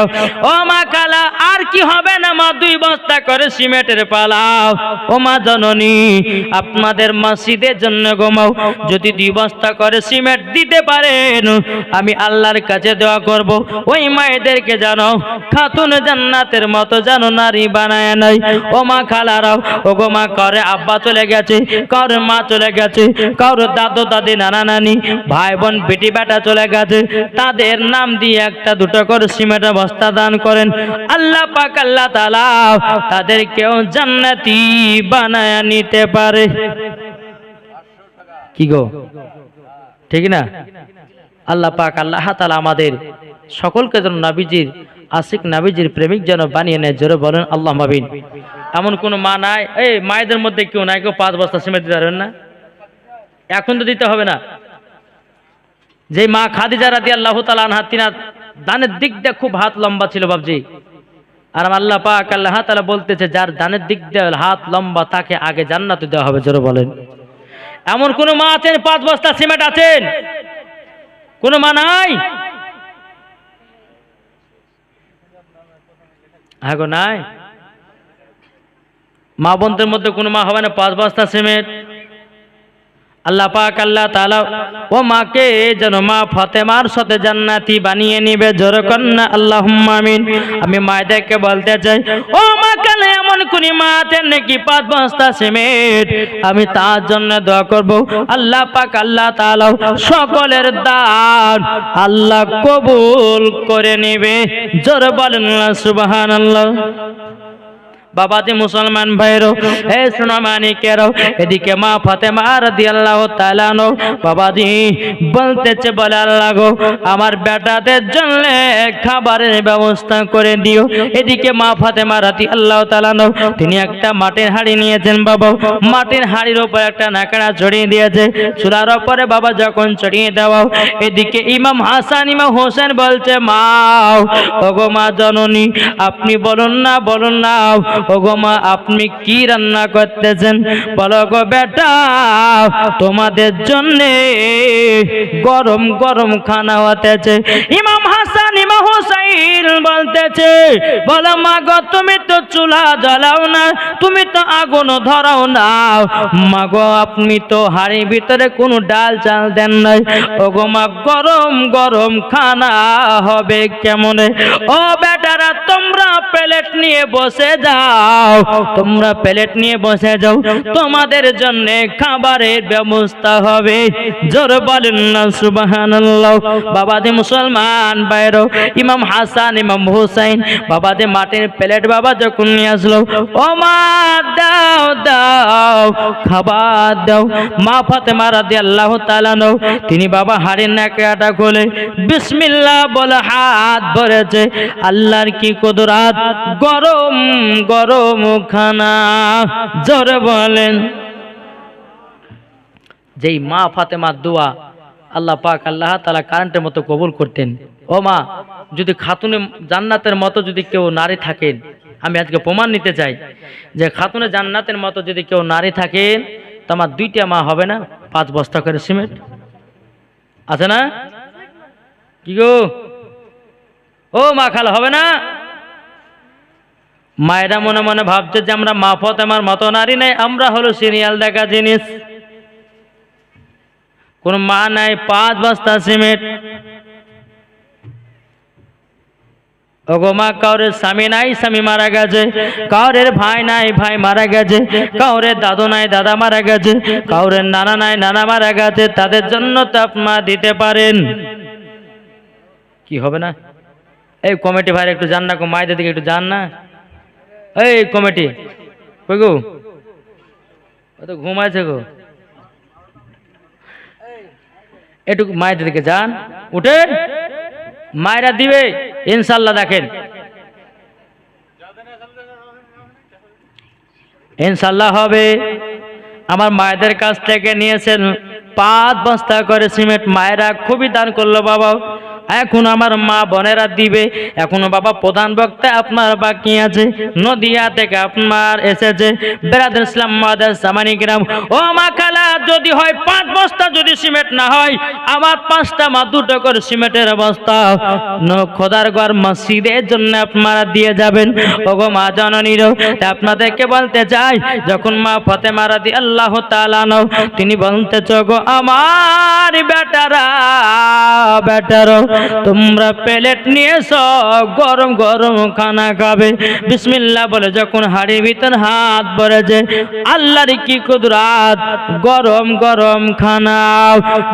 ও মা কালা, আর কি হবে না মা, 2 বস্তা করে সিমেন্টের পালাও। ও মা জননী, আপনাদের মসজিদের জন্য গোমাও, যদি 2 বস্তা করে সিমেন্ট দিতে পারেন, আমি আল্লাহর কাছে দোয়া করব ওই মায়েদেরকে জানো খাতুন জান্নাতের মতো জানো নারী বানায় নাই। ও মা খালারাও, ও গো মা, করে আব্বা চলে গেছে, কার মা চলে গেছে, কার দাদু দাদি নানা নানি ভাই বোন বেটি বেটা চলে গেছে, তাদের নাম দিয়ে 1-2 করে সিমেন্টের বস্তা দান করেন। আল্লাহ পাক আল্লাহ তাআলা তাদেরকেও জান্নাতি বানায় নিতে পারে। কি গো, ঠিক না? আল্লাহ পাক আল্লাহ তাআলা আমাদের সকলকে যেন নবীজির আশিক, নবীজির প্রেমিক যেন বানিয়ে নেয়। জোরে বলেন আল্লাহুম্মা আমিন। এমন কোন মা নাই, এই মায়েদের মধ্যে কেউ নাই কেউ 5 বস্তা সিমেন্ট দিতে পারবেন না? এখন তো দিতে হবে না। যে মা খাদিজা রাদিয়াল্লাহু তাআলা আনহা, তিনার দানের দিক দিয়ে খুব হাত লম্বা ছিল বাবজি। আর আল্লাহ পাক আল্লাহ তাআলা বলতেছে, যার দানের দিক দিয়ে হাত লম্বা তাকে আগে জান্নাতে দেওয়া হবে। জোরে বলেন। এমন কোন মা আছেন 5 বস্তা সিমেন্ট আছেন? কোন মা নাই? হ্যাঁ গো, নাই। মা বোনদের মধ্যে কোন মা হবে না 5 বস্তা সিমেন্ট? আল্লাহ পাক আল্লাহ তাআলা ও মাকে যেন মা ফাতেমার সাথে জান্নাতি বানিয়ে নিবে। জোরে কন্না আল্লাহুম্মা আমিন। আমি মায়েদেরকে বলতে চাই, ও মা কালে এমন কোন মা আছেন নাকি 5 বস্তা সিমেন্ট? আমি তার জন্য দোয়া করব, আল্লাহ পাক আল্লাহ তাআলা সকলের দান আল্লাহ কবুল করে নেবে। জোরে বলেন সুবহানাল্লাহ। বাবাজি মুসলমান ভাইরো, হে সোনামানিকেরো, এদিকে মা ফাতেমা রাদিয়াল্লাহু তাআলা আনহা বাবাজি বলতেছে, বলে আল্লাহ গো, আমার বেটাদের জন্য খাবারের ব্যবস্থা করে দিও। এদিকে মা ফাতেমা রাদিয়াল্লাহু তাআলা আনহা তিনি একটা মাটির হাঁড়ি নিয়েছেন বাবা, মাটির হাঁড়ির উপর একটা নাকড়া চড়িয়ে দিয়েছে। চুলার উপরে বাবা যখন চড়িয়ে দেওয়া, এদিকে ইমাম হাসান ইমাম হোসেন বলছে, মা ওগো মা জননী, আপনি বলুন না বলুন না, ওগো মা আপনি কি রান্না করতেছেন? বলো গো বেটা, তোমাদের জন্য গরম গরম খানা হতেছে। ইমাম হাসান ইমাম হুসাইন বলতেছে, বলো মা গো, তুমি তো চুলা জ্বালাও না, তুমি তো আগুন ধরাও না, মা গো আপনি তো হাড়ির ভিতরে কোনো ডাল চাল দেন নাই। ওগো মা, গরম গরম খানা হবে কেমনে? ও বেটারা, তোমরা প্লেট নিয়ে বসে যাও, তোমরা প্লেট নিয়ে বসে যাও, তোমাদের জন্য খাবারের ব্যবস্থা হবে। জোর বলেন না সুবহানাল্লাহ। বাবাজি মুসলমান বাইরো, ইমাম হাসান ইমাম হুসাইন বাবাজি মাটির প্লেট বাবা যখন নিয়ে আসলো, ও মা দাও দাও খাবার দাও। মা ফাতেমা রাদিয়াল্লাহু তাআলা আনহা তিনি বাবা হাড়ির নাকড়াটা খুলে বিসমিল্লাহ বলে হাত ভরেছে। আল্লাহর কি কুদরত, গরম গরম খানা। জোরে বলেন। যেই মা ফাতেমার দোয়া আল্লাহ পাক আল্লাহ তাআলা কারেন্টের মতো কবুল করতেন। ও মা, যদি খাতুনে জান্নাতের মতো যদি কেউ নারী থাকেন, আমি আজকে প্রমাণ নিতে চাই যে খাতুনে জান্নাতের মতো যদি কেউ নারী থাকেন, তো আমার 2টা মা হবে না 5 বস্তা করে সিমেন্ট আছে না? কি গো, ও মা খালা হবে না? মায়েরা মনে মনে ভাবছে যে আমরা মা ফাতেমার মতো নারী নাই, আমরা হলো সিরিয়াল দেখা জিনিস। কোন মা নাই 5 বস্তা সিমেন্ট। ওগো মা, কাউরের স্বামী নাই, স্বামী মারা গেছে, কাউরের ভাই নাই, ভাই মারা গেছে, কাউরের দাদু নাই, দাদা মারা গেছে, কাউরের নানা নাই, নানা মারা গেছে, তাদের জন্য তো আপনারা দিতে পারেন। কি হবে না? এই কমিটি ভাই একটু যান না, মায়েদের দিকে একটু যান না। এই কমিটি কই গো, ও তো ঘুমাইছে গো, একটু মায়েদের দিকে যান, উঠেন, মায়েরা দিবে ইনশাল্লাহ। দেখেন ইনশাল্লাহ হবে। আমার মায়েদের কাছ থেকে নিয়েছেন 5 বস্তা করে সিমেন্ট, মায়েরা খুবই দান করলো বাবা। এখন আমার মা বোনেরা দিবে। এখনো বাবা প্রধান বক্তা আপনার বাকি আছে, নদিয়া থেকে আপনার এসেছে বেরাদুল ইসলাম মাদার সামানি গ্রাম। ও মা খালা, যদি হয় 5 বস্তা, যদি সিমেন্ট না হয় আমার 5টা মা 2টো করে সিমেন্টের বস্তা খোদার ঘর মসজিদের জন্য আপনারা দিয়ে যাবেন। ওগো মা জননীরও, আপনাদেরকে বলতে চাই, যখন মা ফাতেমা রাদিয়াল্লাহু তাআলা আনহা তিনি বলতেছ, গো আমার বেটারা তোমরা প্লেট নিয়ে সব গরম গরম খানা খাবে। বিসমিল্লাহ বলে যখন হাড়ির ভিতর হাত ভরেছে, আল্লাহর কি কুদরত, গরম গরম খানা।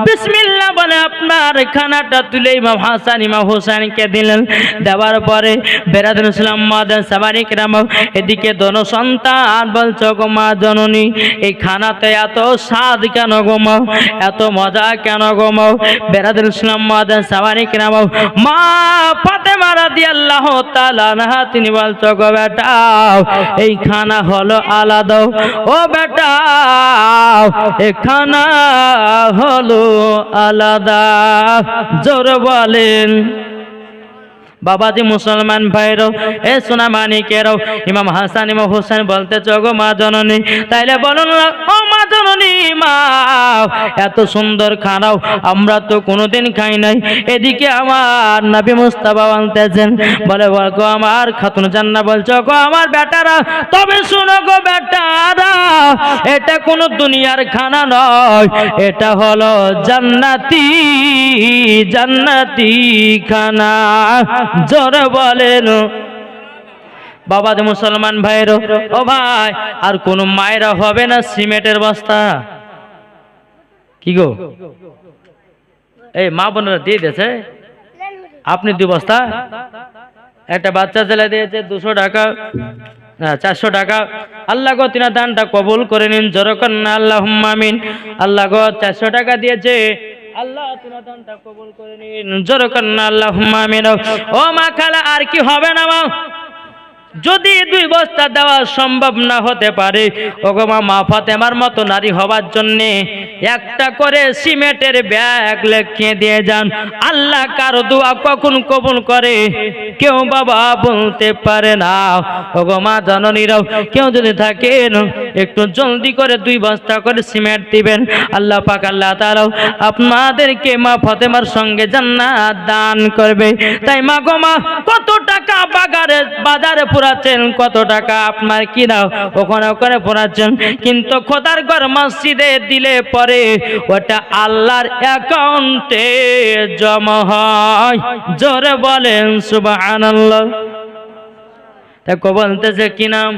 বিসমিল্লাহ বলে আপনার খানাটা তুলে ইমাম হাসান ইমাম হোসেনকে দিলেন। দেওয়ার পরে বেরাদুল ইসলাম মাদার সামানি গ্রাম, এদিকে দোনো সন্তান বলছো, গো মা জননী, এই খানাতে এত স্বাদ কেন গো মা, এত মজা কেন গো মা? বেরাদুল ইসলাম মাদার সামানি গ্রাম মা ফাতেমা রাদিয়াল্লাহু তাআলা আনহা তিনি বলছো, গো বেটা, এই খানা হলো আলাদা। ও বেটা, এই খানা হলো আলাদা। জোর বলেন। বাবাজি মুসলমান ভাইরাও, এ সোনা মানিকেরাও, ইমাম হাসান ইমাম হোসেন বলতেছ, গো মা জননী, তাইলে বলুন না, ও মা জননী, মা এত সুন্দর খানাও আমরা তো কোনোদিন খাই নাই। এদিকে আমার নবী মুস্তাফা বলতেছেন, বলে, গো আমার খাতুন জান্নাহ বলছো, গো আমার বেটারা, তবে শুনো গো বেটারা, এটা কোনো দুনিয়ার খানা নয়, এটা হলো জান্নাতি জান্নাতি খানা। জোরে বলেন। বাবা যে মুসলমান ভাইয়ের, ও ভাই, আর কোন মায়েরা হবে না সিমেন্টের বস্তা? কি গো, এই মা বোনেরা দিয়ে দিয়েছে, আপনি 2 বস্তা, একটা বাচ্চা ছেলে দিয়েছে 200 টাকা, 400 টাকা। আল্লাহ গো তিনা দানটা কবুল করে নিন, জোরকন আল্লাহুম্মা আমিন। আল্লাহ গো 400 টাকা দিয়েছে, আল্লাহ তিনা দানটা কবুল করে নিন, জোরকন আল্লাহুম্মা আমিন। ও মা খালা, আর কি হবে না মা? যদি 2 বস্তা দেওয়া সম্ভব না হতে পারে, ওগো মা ফাতেমার মতো নারী হবার জন্য একটা করে সিমেন্টের ব্যাগ লিখে দিয়ে যান। আল্লাহ কারো দোয়া কখন কবুল করে কেউ বাবা বলতে পারে না। ওগো মা জননীরাও, কেউ যদি থাকেন একটু জলদি করে 2 বস্তা করে সিমেন্ট দিবেন। আল্লাহ পাক আল্লাহ তাআলা আপনাদেরকে মা ফাতেমার সঙ্গে জান্নাত দান করবে। তাই মা গো মা, কত টাকা বাজারে পুরাচ্ছেন, কত টাকা আপনার কি দাও ওখানে ওখানে পুরাচ্ছেন, কিন্তু খোদার ঘর মসজিদে দিলে পরে ওটা আল্লাহর অ্যাকাউন্টে জমা হয়। জোরে বলেন সুবহানাল্লাহ। তাই কো বলতেছে কি নাম?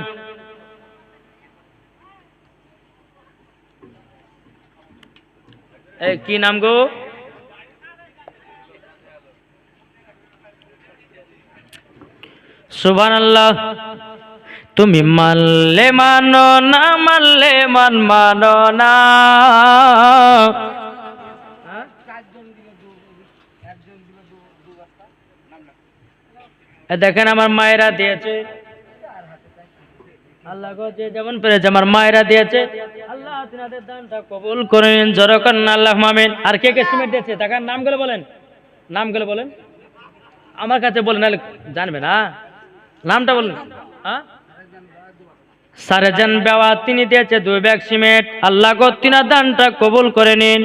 এই কি নাম গো? সুবহানাল্লাহ। তুমি মানলে মানো না, মানলে মানো না। দেখেন আমার মায়েরা দিয়েছে, আল্লাহ গো যে যেমন পেরেছে আমার মায়েরা দিয়েছে, আল্লাহ তিনাদের দানটা কবুল করে নিন, জোরকন আল্লাহুম্মা আমিন। আর কে কে সিমেন্ট দিয়েছে তাকার নামগুলো বলেন, নামগুলো বলেন, আমার কাছে বলেন, নাহলে জানবে না। নামটা বলুন। হ্যাঁ, সারেজান বেওয়া তিনি দিয়েছে 2 ব্যাগ সিমেন্ট, আল্লাহ গো তিনার দানটা কবুল করে নিন।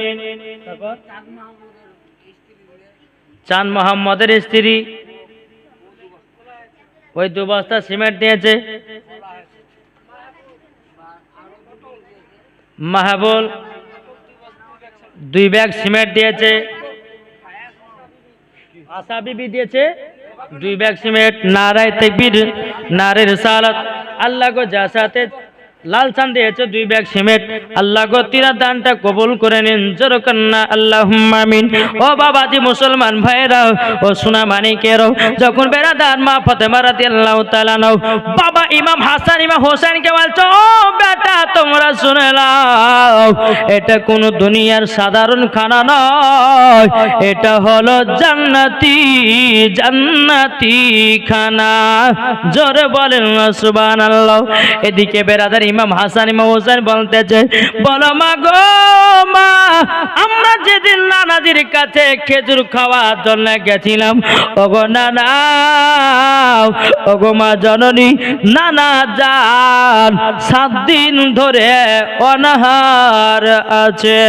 চাঁদ মোহাম্মদের স্ত্রী ওই 2 বস্তা সিমেন্ট দিয়েছে। মাহবুল 2 ব্যাগ সিমেন্ট দিয়েছে। আশা বিবি দিয়েছে দুই ব্যাগ সিমেন্ট, নারায়ে তাকবীর, নারে রিসালাত। আল্লাহ গো যা সাথে লাল চান দিয়েছে 2 ব্যাগ সিমেন্ট, আল্লাহ গো তিরা দানটা কবুল করে নিন, জোর কন্না আল্লাহুম্মা আমিন। ও বাবাজি মুসলমান ভাইরা, ও সোনা মানিকেরও, যখন বেরাদার মা ফাতেমা রাদিয়াল্লাহু তাআলা নাও বাবা ইমাম হাসান ইমাম হোসেনকে বলছো, ও বেটা তোমরা শুনে নাও, এটা কোন দুনিয়ার সাধারণ খানা নয়, এটা হলো জান্নাতি জান্নাতি খানা। জোরে বলেন সুবহানাল্লাহ। এদিকে বেরাদার ইমাম হাসান ইমাম হোসেন বলতেছে, বলো মা গো মা, আমরা যেদিন নানাজির কাছে খেজুর খাওয়ার জন্য গেছিলাম, ওগো নানা, ওগো মা জননী, নানা জান 7 দিন ধরে অনাহার আছে,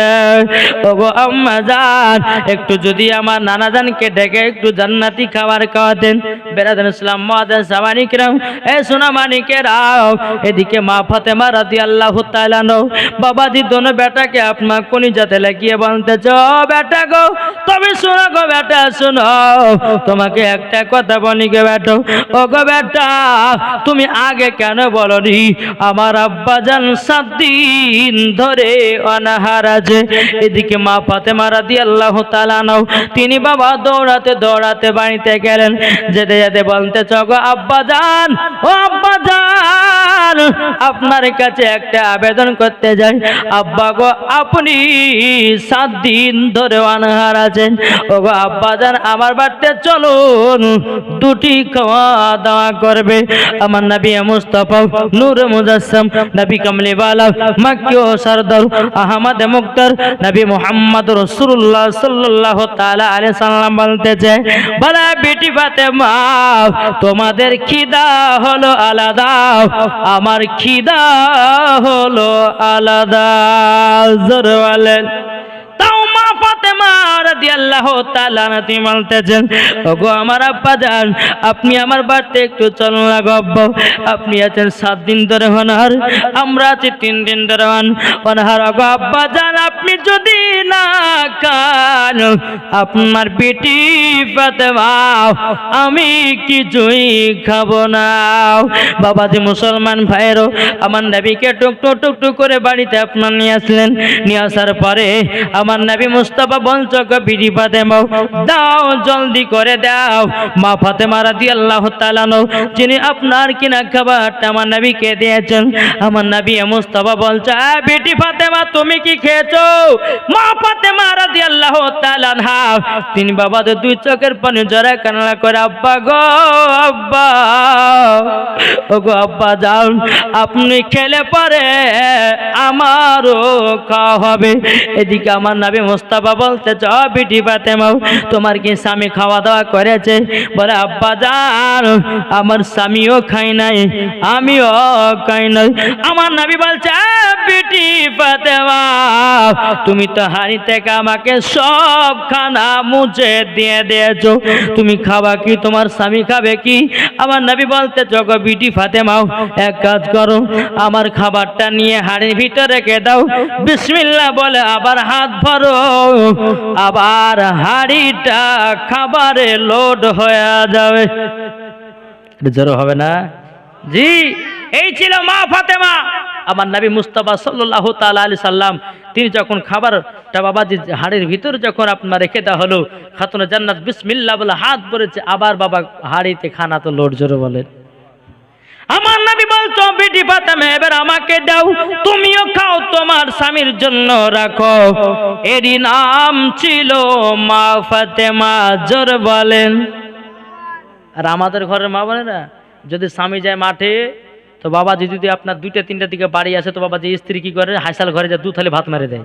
ওগো আম্মা জান একটু যদি আমার নানা জানকে ডেকে একটু জান্নাতি খাবার খাওয়াতেন। বেরাদার ইসলাম মুআজ্জিন সামানি কিরাম, এ সোনা মানিকেরাও, এদিকে মা ফাতেমা রাদিয়াল্লাহু তাআলা নো বাবাজি দোনো বেটাকে আপনার কলিজাতে লাগিয়ে বলতেছ, বেটা গো তুমি শোনো গো বেটা শোনো, তোমাকে একটা কথা বলি গো বেটা, ও গো বেটা তুমি আগে কেন বলনি আমার আব্বাজান 7 দিন ধরে অনাহার আছে। এদিকে মা ফাতেমা রাদিয়াল্লাহু তাআলা নো তিনি বাবা দৌড়াতে দৌড়াতে বাড়িতে গেলেন, যেতে যেতে বলতেছ, গো আব্বাজান, ও আব্বাজান আপনার কাছে একটা আবেদন করতে যাই, আব্বা গো আপনি 7 দিন ধরে অনাহার আছেন, ও গো আব্বাজান আমার বাড়িতে চলুন, 2টি খাওয়া দাওয়া করবে। আমার নবী মুস্তাফা নূরে মুজাসসাম, নবী কামলিওয়ালা, মক্কি ও সরদার, আহমদ মুক্তার, নবী মুহাম্মদ রাসূলুল্লাহ সাল্লাল্লাহু তাআলা আলাইহি সাল্লাম বলতেছে, বলা বেটি ফাতেমা তোমাদের খিদা হলো আলাদা, আমার খিদা হলো আলাদা। জোরে বলেন। তাও মা ফাতেমা রাদিয়াল্লাহু তাআলা তিনি বলতেছেন, ওগো আমার আব্বাজান আপনি আমার বাড়িতে একটু চলুন না গো আব্বা, আপনি আছেন 7 দিন ধরে অনাহার, আমরা আছি 3 দিন ধরে অনাহার, ওগো আব্বাজান আপনি যদি না খান আপনার বেটি ফাতেমা আমি কিছুই খাবো না। বাবাজি মুসলমান ভাইয়েরও, আমার নবীকে টুকটুক টুকটুক করে বাড়িতে আপনার নিয়ে আসলেন, নিয়ে আসার পরে আমার নবী মুস্তাফা বলছো, গো বিটি ফাতেমা দাও জলদি করে দাও। মা ফাতেমা রাদিয়াল্লাহু তাআলা যিনি আপনার কিনা খাবারটা আমার নবীকে দিয়েছেন, আমার নবী মুস্তাফা বলছে, বেটি ফাতেমা তুমি কি খেয়েছো? মা ফাতেমা রাদিয়াল্লাহু তাআলা তিনি বাবাদের 2 চোখের পানি জড়ায় কান্না করে, আব্বা গো আব্বা, ও গো আব্বা যাও, আপনি খেলে পরে আমারও খাওয়া হবে। এদিকে আমার নবী মুস্তাফা বলতে, বিটি ফাতেমা তোমার কি স্বামী খাওয়া দাওয়া করেছে? বলে আব্বা যান আমার স্বামীও খাই নাই আমিও খাই নাই। আমার নবী বলছে, বিটি ফাতেমা তুমি তো হাড়ি থেকে আমাকে সব খানা মুছে দিয়ে দিয়েছো, তুমি খাবা কি তোমার স্বামী খাবে কি? আমার নবী বলতে, গো বিটি ফাতেমা এক কাজ করো, আমার খাবারটা নিয়ে হাড়ির ভিতরে রেখে দাও, বিসমিল্লাহ বলে আবার হাত ভরো, আবার হাড়িটা খাবারে লোড হয়ে যাবে। জোরে হবে না? জি, এই ছিল মা ফাতেমা। আমার নবী মুস্তাফা সাল্লাল্লাহু তাআলা আলাইহি সাল্লাম তিনি যখন খাবারটা বাবাজি হাড়ির ভিতরে যখন আপনার রেখে দেওয়া হলো, খাতুনে জান্নাত বিসমিল্লাহ বলে হাত ভরেছে, আবার বাবা হাড়িতে খানা তো লোড। জোরে বলেন। আমার নবী বলতো, বিটি ফাতেমা এবার আমাকে দাও, তুমিও খাও, তোমার স্বামীর জন্য রাখো। এরই নাম ছিল মা ফাতেমা। জোরে বলেন। আর আমাদের ঘরের মা বোনেরা যদি স্বামী যায় মাঠে, তো বাবাজি যদি আপনার 2টা-3টার দিকে বাড়ি আসে, তো বাবাজি স্ত্রী কি করে, হাইসাল ঘরে যায় 2 থালি ভাত মেরে দেয়।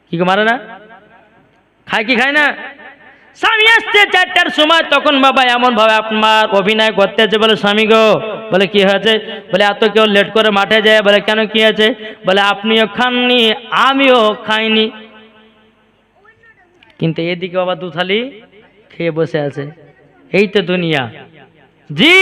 কি মারে না? খায় কি খায় না? স্বামী আসছে 4টার সময়, তখন বাবা এমন ভাবে আপনার অভিনয় করতেছে, বলে স্বামী গো, বলে কি হয়েছে? বলে এত কেউ লেট করে মাঠে যায়। বলে কেন কি আছে? বলে আপনিও খাননি আমিও খাইনি, কিন্তু এদিকে বাবা 2 থালি খেয়ে বসে আছে। এই তো দুনিয়া। জি,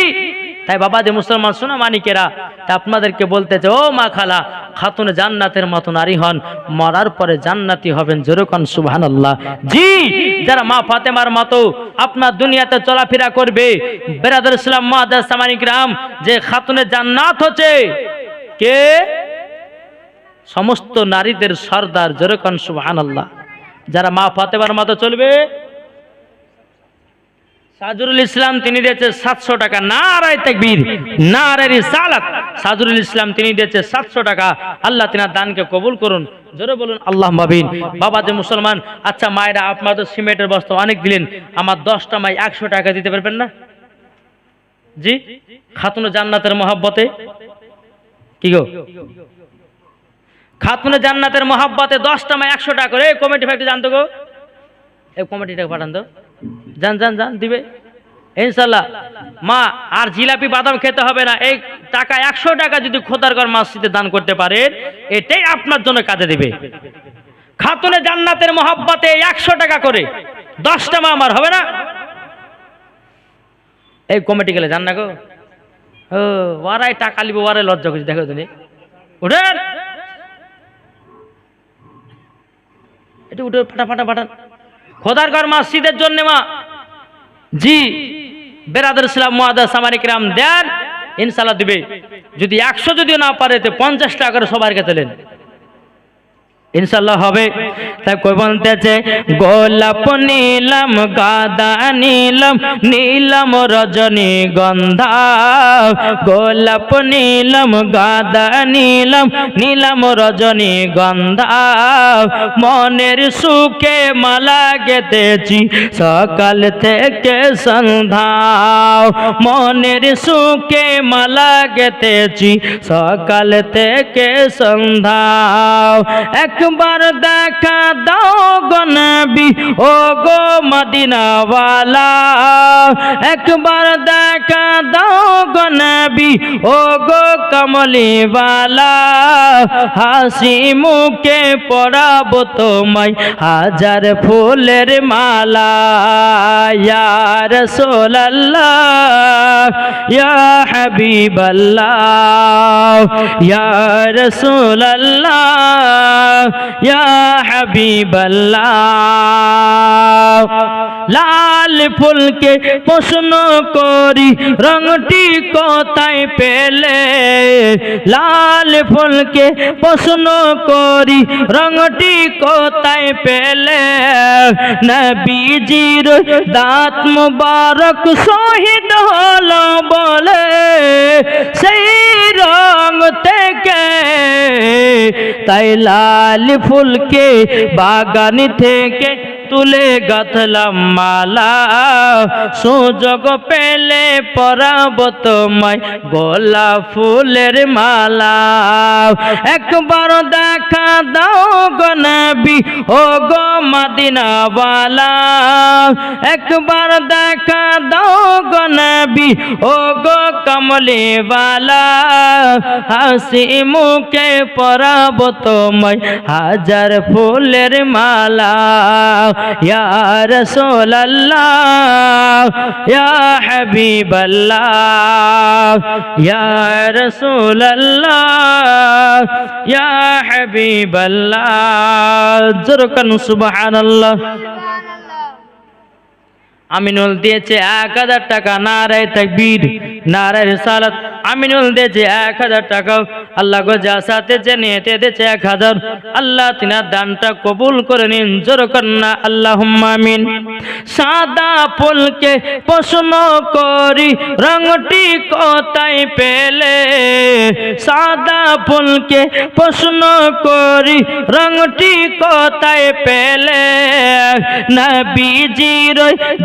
তাই বাবা যে মুসলমান সোনা মানিকেরা, তা আপনাদেরকে বলতেছে ও মা খালা, খাতুনে জান্নাতের মতো নারী হন, মরার পরে জান্নাতি হবেন, যেরকম সুবহানাল্লাহ। জি, যারা মা ফাতেমার মতো আপনার দুনিয়াতে চলাফেরা করবে, বেরাদর ইসলাম মুআদ্দাস সামানিক রাম, যে খাতুনে জান্নাত হচ্ছে কে? সমস্ত নারীদের সর্দার, যেরকম সুবহানাল্লাহ। যারা মা ফাতেমার মতো চলবে, সাজরুল ইসলাম তিনি দিয়েছে 700 টাকা, নারায়ে তাকবীর, নারায়ে রিসালাত। সাজরুল ইসলাম তিনি দিয়েছে 700 টাকা। আল্লাহ তিনার দানকে কবুল করুন, জোরে বলুন আল্লাহুম্মা আমিন। বাবা যে মুসলমান, আচ্ছা মায়েরা আপনারা তো সিমেন্টের বস্তা অনেক দিলেন, আমার 10টা মাই 100 টাকা দিতে পারবেন না? জি, খাতুনে জান্নাতের মহব্বতে কি গো, খাতুনে জান্নাতের মহব্বতে 10টা মাই 100 টাকা করে। কমিটি ফ্যাক্টরি জানতো গো, এই কমিটিটাকে পাঠান তো, যান যান যান, দিবে ইনশাল্লাহ। মা আর জিলাপি বাদাম খেতে হবে না, এই টাকা 100 টাকা যদি খোদারগড় মসজিদে দান করতে পারেন, এটাই আপনার জন্য কাজে দিবে। খাতুনে জান্নাতের মহব্বতে 100 টাকা করে 10টা মা আমার হবে না? এই কমিটি গেলে জান না গো, ও ওরাই টাকা লিব, ওরাই লজ্জা করছে, দেখো তুমি উঠেন, এটা উঠে ফাটা ফাটা ফাটান খোদারগড় মসজিদের জন্য মা। জি, বেরাদর ইসলাম মুআদ্দাস সামানিক রাম দেন, ইনশাআল্লাহ দিবে। যদি 100 যদিও না পারে তো 50 টাকা করে সবার কাছে দেন, ইনশাআল্লাহ হবে। তাই কই বলতেছে, গোলাপ নীলাম, গাঁদা নীলাম, নীলাম রজনীগন্ধা। গোলাপ নীলাম, গাঁদা নীলাম, নীলাম রজনীগন্ধা। মনের সুখে মালা গেঁথেছি সকাল থেকে সন্ধ্যা। মনের সুখে মালা গেঁথেছি সকাল থেকে সন্ধ্যা। একবার দেখা দাও গো নবী, ও গো মদিনাওয়ালা। একবার দেখা দাও গো নবী, ও গো কমলিওয়ালা। হাসি মুখে পরাবো তোমায় হাজার ফুলের মালা। ইয়া রাসূলুল্লাহ, ইয়া হাবিবাল্লাহ, ইয়া রাসূলুল্লাহ, ইয়া হাবিবাল্লাহ। লাল ফুলকে প্রশ্ন করি রংটি কোথায় পেলে। লাল ফুলকে প্রশ্ন করি রংটি কোথায় পেলে। নবীজির দাঁত মুবারক শহীদ হলো বলে সেই রং থেকে। তাই লাল ফুলকে বাগান থেকে তুলে গাঁথলাম মালা। সুযোগ পেলে পরাবো তোমায় গোলাপ ফুলের মালা। একবার দেখা দাও গো নবী, ও গো মদিনাওয়ালা। একবার দেখা দাও গো নবী, ও গো কমলিওয়ালা। হাসি মুখে পরাবো তোমায় হাজার ফুলের মালা। ইয়া রাসূলুল্লাহ, ইয়া হাবিবাল্লাহ, ইয়া রাসূলুল্লাহ, ইয়া হাবিবাল্লাহ। জোরকান সুবহানাল্লাহ। আমিনুল দিয়েছে 1000 টাকা, নারায়ে তাকবীর, নারায়ে রিসালাত। আমিনুল দিয়েছে 1000 টাকা। আল্লাহ গো যা সাথে জেনেতে দিয়েছে 1000, আল্লাহ তিনার দানটা কবুল করে নিন, জোর কন্না আল্লাহুম্মা আমিন। সাদা ফুলকে প্রশ্ন করি রংটি কোথায় পেলে। সাদা ফুলকে প্রশ্ন করি রংটি কোথায় পেলে। নবীজির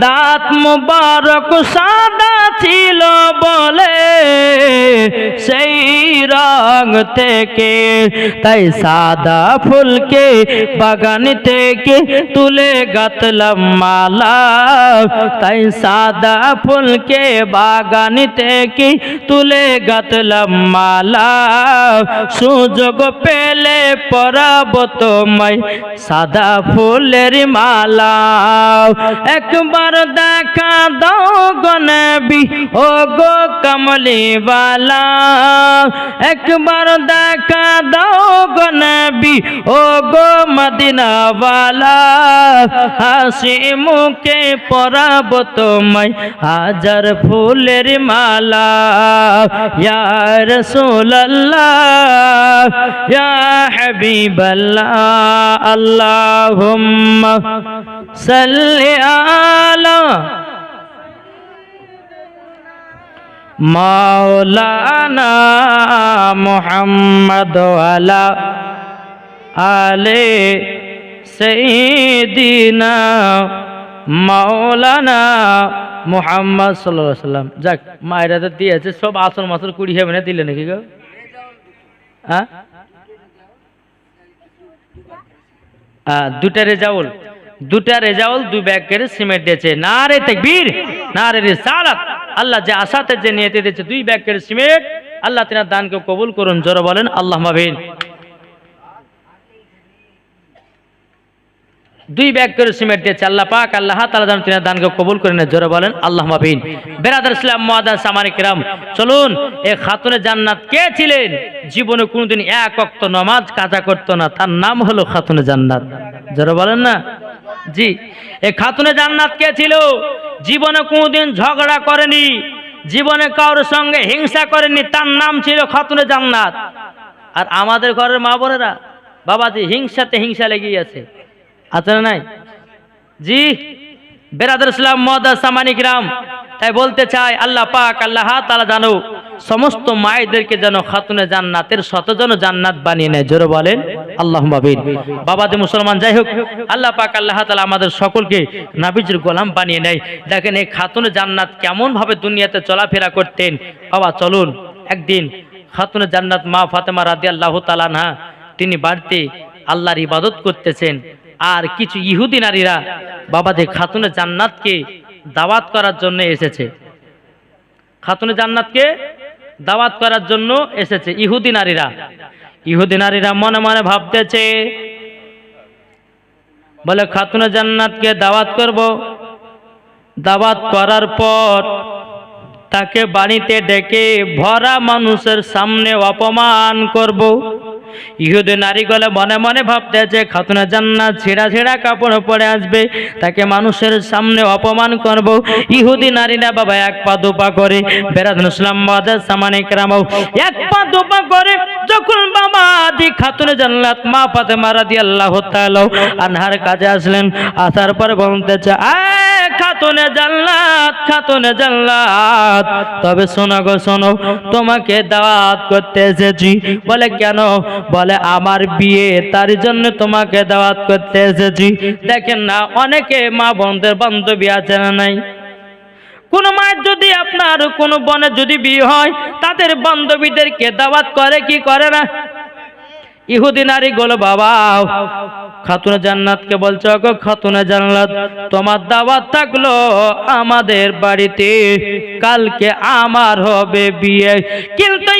দাঁত মুবারক সাদা ছিল বলে সেই রং থেকে। তাই সাদা ফুলকে বাগান থেকে তুলে গাঁথলাম মালা, তাই সাদা ফুলকে বাগান থেকে তুলে গাঁথলাম মালা। সুযোগ পেলে পরাবো তোমায় সাদা ফুলের মালা। একবার দেখা দাও গো নবী ও গো কমলিওয়ালা, একবার দেখা দাও গো নবী ও গো মদিনাওয়ালা। হাসি মুখে পরাবো তোমায় হাজার ফুলের মালা। ইয়া রাসূলুল্লাহ ইয়া হাবিবাল্লাহ, আল্লাহুম্মা সাল্লি আলা মাওলানা মুহাম্মদ ওয়ালা আলে সাইয়্যিদিনা মাওলানা মুহাম্মদ সাল্লাল্লাহু আলাইহি ওয়াসাল্লাম। যাক, মায়েরা তো দিয়েছে সব আসর মাসর কুড়ি হবে না, দিলে নাকি গো? হ্যাঁ, দুটা রেজাউল, দুই ব্যাগ করে সিমেন্ট দিয়েছে। নারে তাকবীর, নারে রিসালাত। আল্লাহ যে আশাতে যে নিয়তে দিয়েছে 2 ব্যাগ করে সিমেন্ট, আল্লাহ তিনার দানকে কবুল করুন। জোরে বলেন আল্লাহুম্মা আমিন। 2 ব্যাগ করে সিমেন্ট দিয়েছে আল্লাহ পাক, আল্লাহ তাআলা যেন তিনার দানকে কবুল করে নেয়। জোরে বলেন আল্লাহুম্মা আমিন। বেরাদার ইসলাম মুআদ্দাস সামানি কিরাম, চলুন এই খাতুনে জান্নাত কে ছিলেন? জীবনে কোনোদিন এক ওয়াক্ত নামাজ কাজা করতো না, তার নাম হলো খাতুনে জান্নাত। জোরে বলেন না জি। এই খাতুনে জান্নাত কে ছিল? জীবনে কোনোদিন ঝগড়া করেনি, জীবনে কারোর সঙ্গে হিংসা করেনি, তার নাম ছিল খাতুনে জান্নাত। আর আমাদের ঘরের মা বোনেরা বাবাজি হিংসাতে হিংসা লেগেই আছে না নাই জি? বেরাদার ইসলাম মুআদ্দাস সামানি কিরাম, তাই বলতে চাই আল্লাহ পাক আল্লাহ তাআলা জানো সমস্ত মায়েদেরকে যেন খাতুনে জান্নাতের শতজন জান্নাত বানিয়ে নেয়। জোরে বলেন আল্লাহুম্মা আমিন। বাবাজি মুসলমান যাই হোক, আল্লাহ পাক আল্লাহ তাআলা আমাদের সকলকে নবীজির গোলাম বানিয়ে নেয়। দেখেন এই খাতুনে জান্নাত কেমন ভাবে দুনিয়াতে চলাফেরা করতেন। বাবা চলুন, একদিন খাতুনে জান্নাত মা ফাতেমা রাদিয়াল্লাহু তাআলা আনহা তিনি বাড়িতে আল্লাহর ইবাদত করতেছেন, আর কিছু ইহুদি নারীরা বাবাদের খাতুনে জান্নাতকে দাওয়াত করার জন্য এসেছে। খাতুনে জান্নাতকে দাওয়াত করার জন্য এসেছে ইহুদি নারীরা মনে মনে ভাবতেছে, বলে খাতুনে জান্নাতকে দাওয়াত করব, দাওয়াত করার পর তাকে বাড়িতে ডেকে ভরা মানুষের সামনে অপমান করব। ইহুদি নারীগুলো মনে মনে ভাবতেছে খাতুনে জান্নাত ছেঁড়া কাপড় পরে আসবে, তাকে মানুষের সামনে অপমান করব। ইহুদি নারীরা বাবা এক পা দুপা করে, বেরাদার ইসলাম মুআদ্দাস সামানি কিরাম, এক পা দুপা করে যখন বাবা দি খাতুনে জান্নাত মা ফাতেমা রাদিয়াল্লাহু তাআলা আনহার কাছে আসলেন, আসার পর বলতেছে, খাতুনে জান্নাত, তবে শোনো গো শোনো, তোমাকে দাওয়াত করতে এসেছি। বলে কেন? বলে আমার বিয়ে, তার জন্য তোমাকে দাওয়াত করতে এসেছি। দেখেন না অনেকে মা বোনদের বান্ধবী আছে না নাই? কোন মায়ের যদি আপনার কোন বোনের যদি বিয়ে হয়, তাদের বান্ধবীদেরকে দাওয়াত করে কি করে না? ইহুদি নারী গুলো বাবা খাতুনে জান্নাতকে বলছো, গো খাতুনে জান্নাত তোমার দাওয়াত থাকলো আমাদের বাড়িতে, কালকে আমার হবে বিয়ে। কিন্তু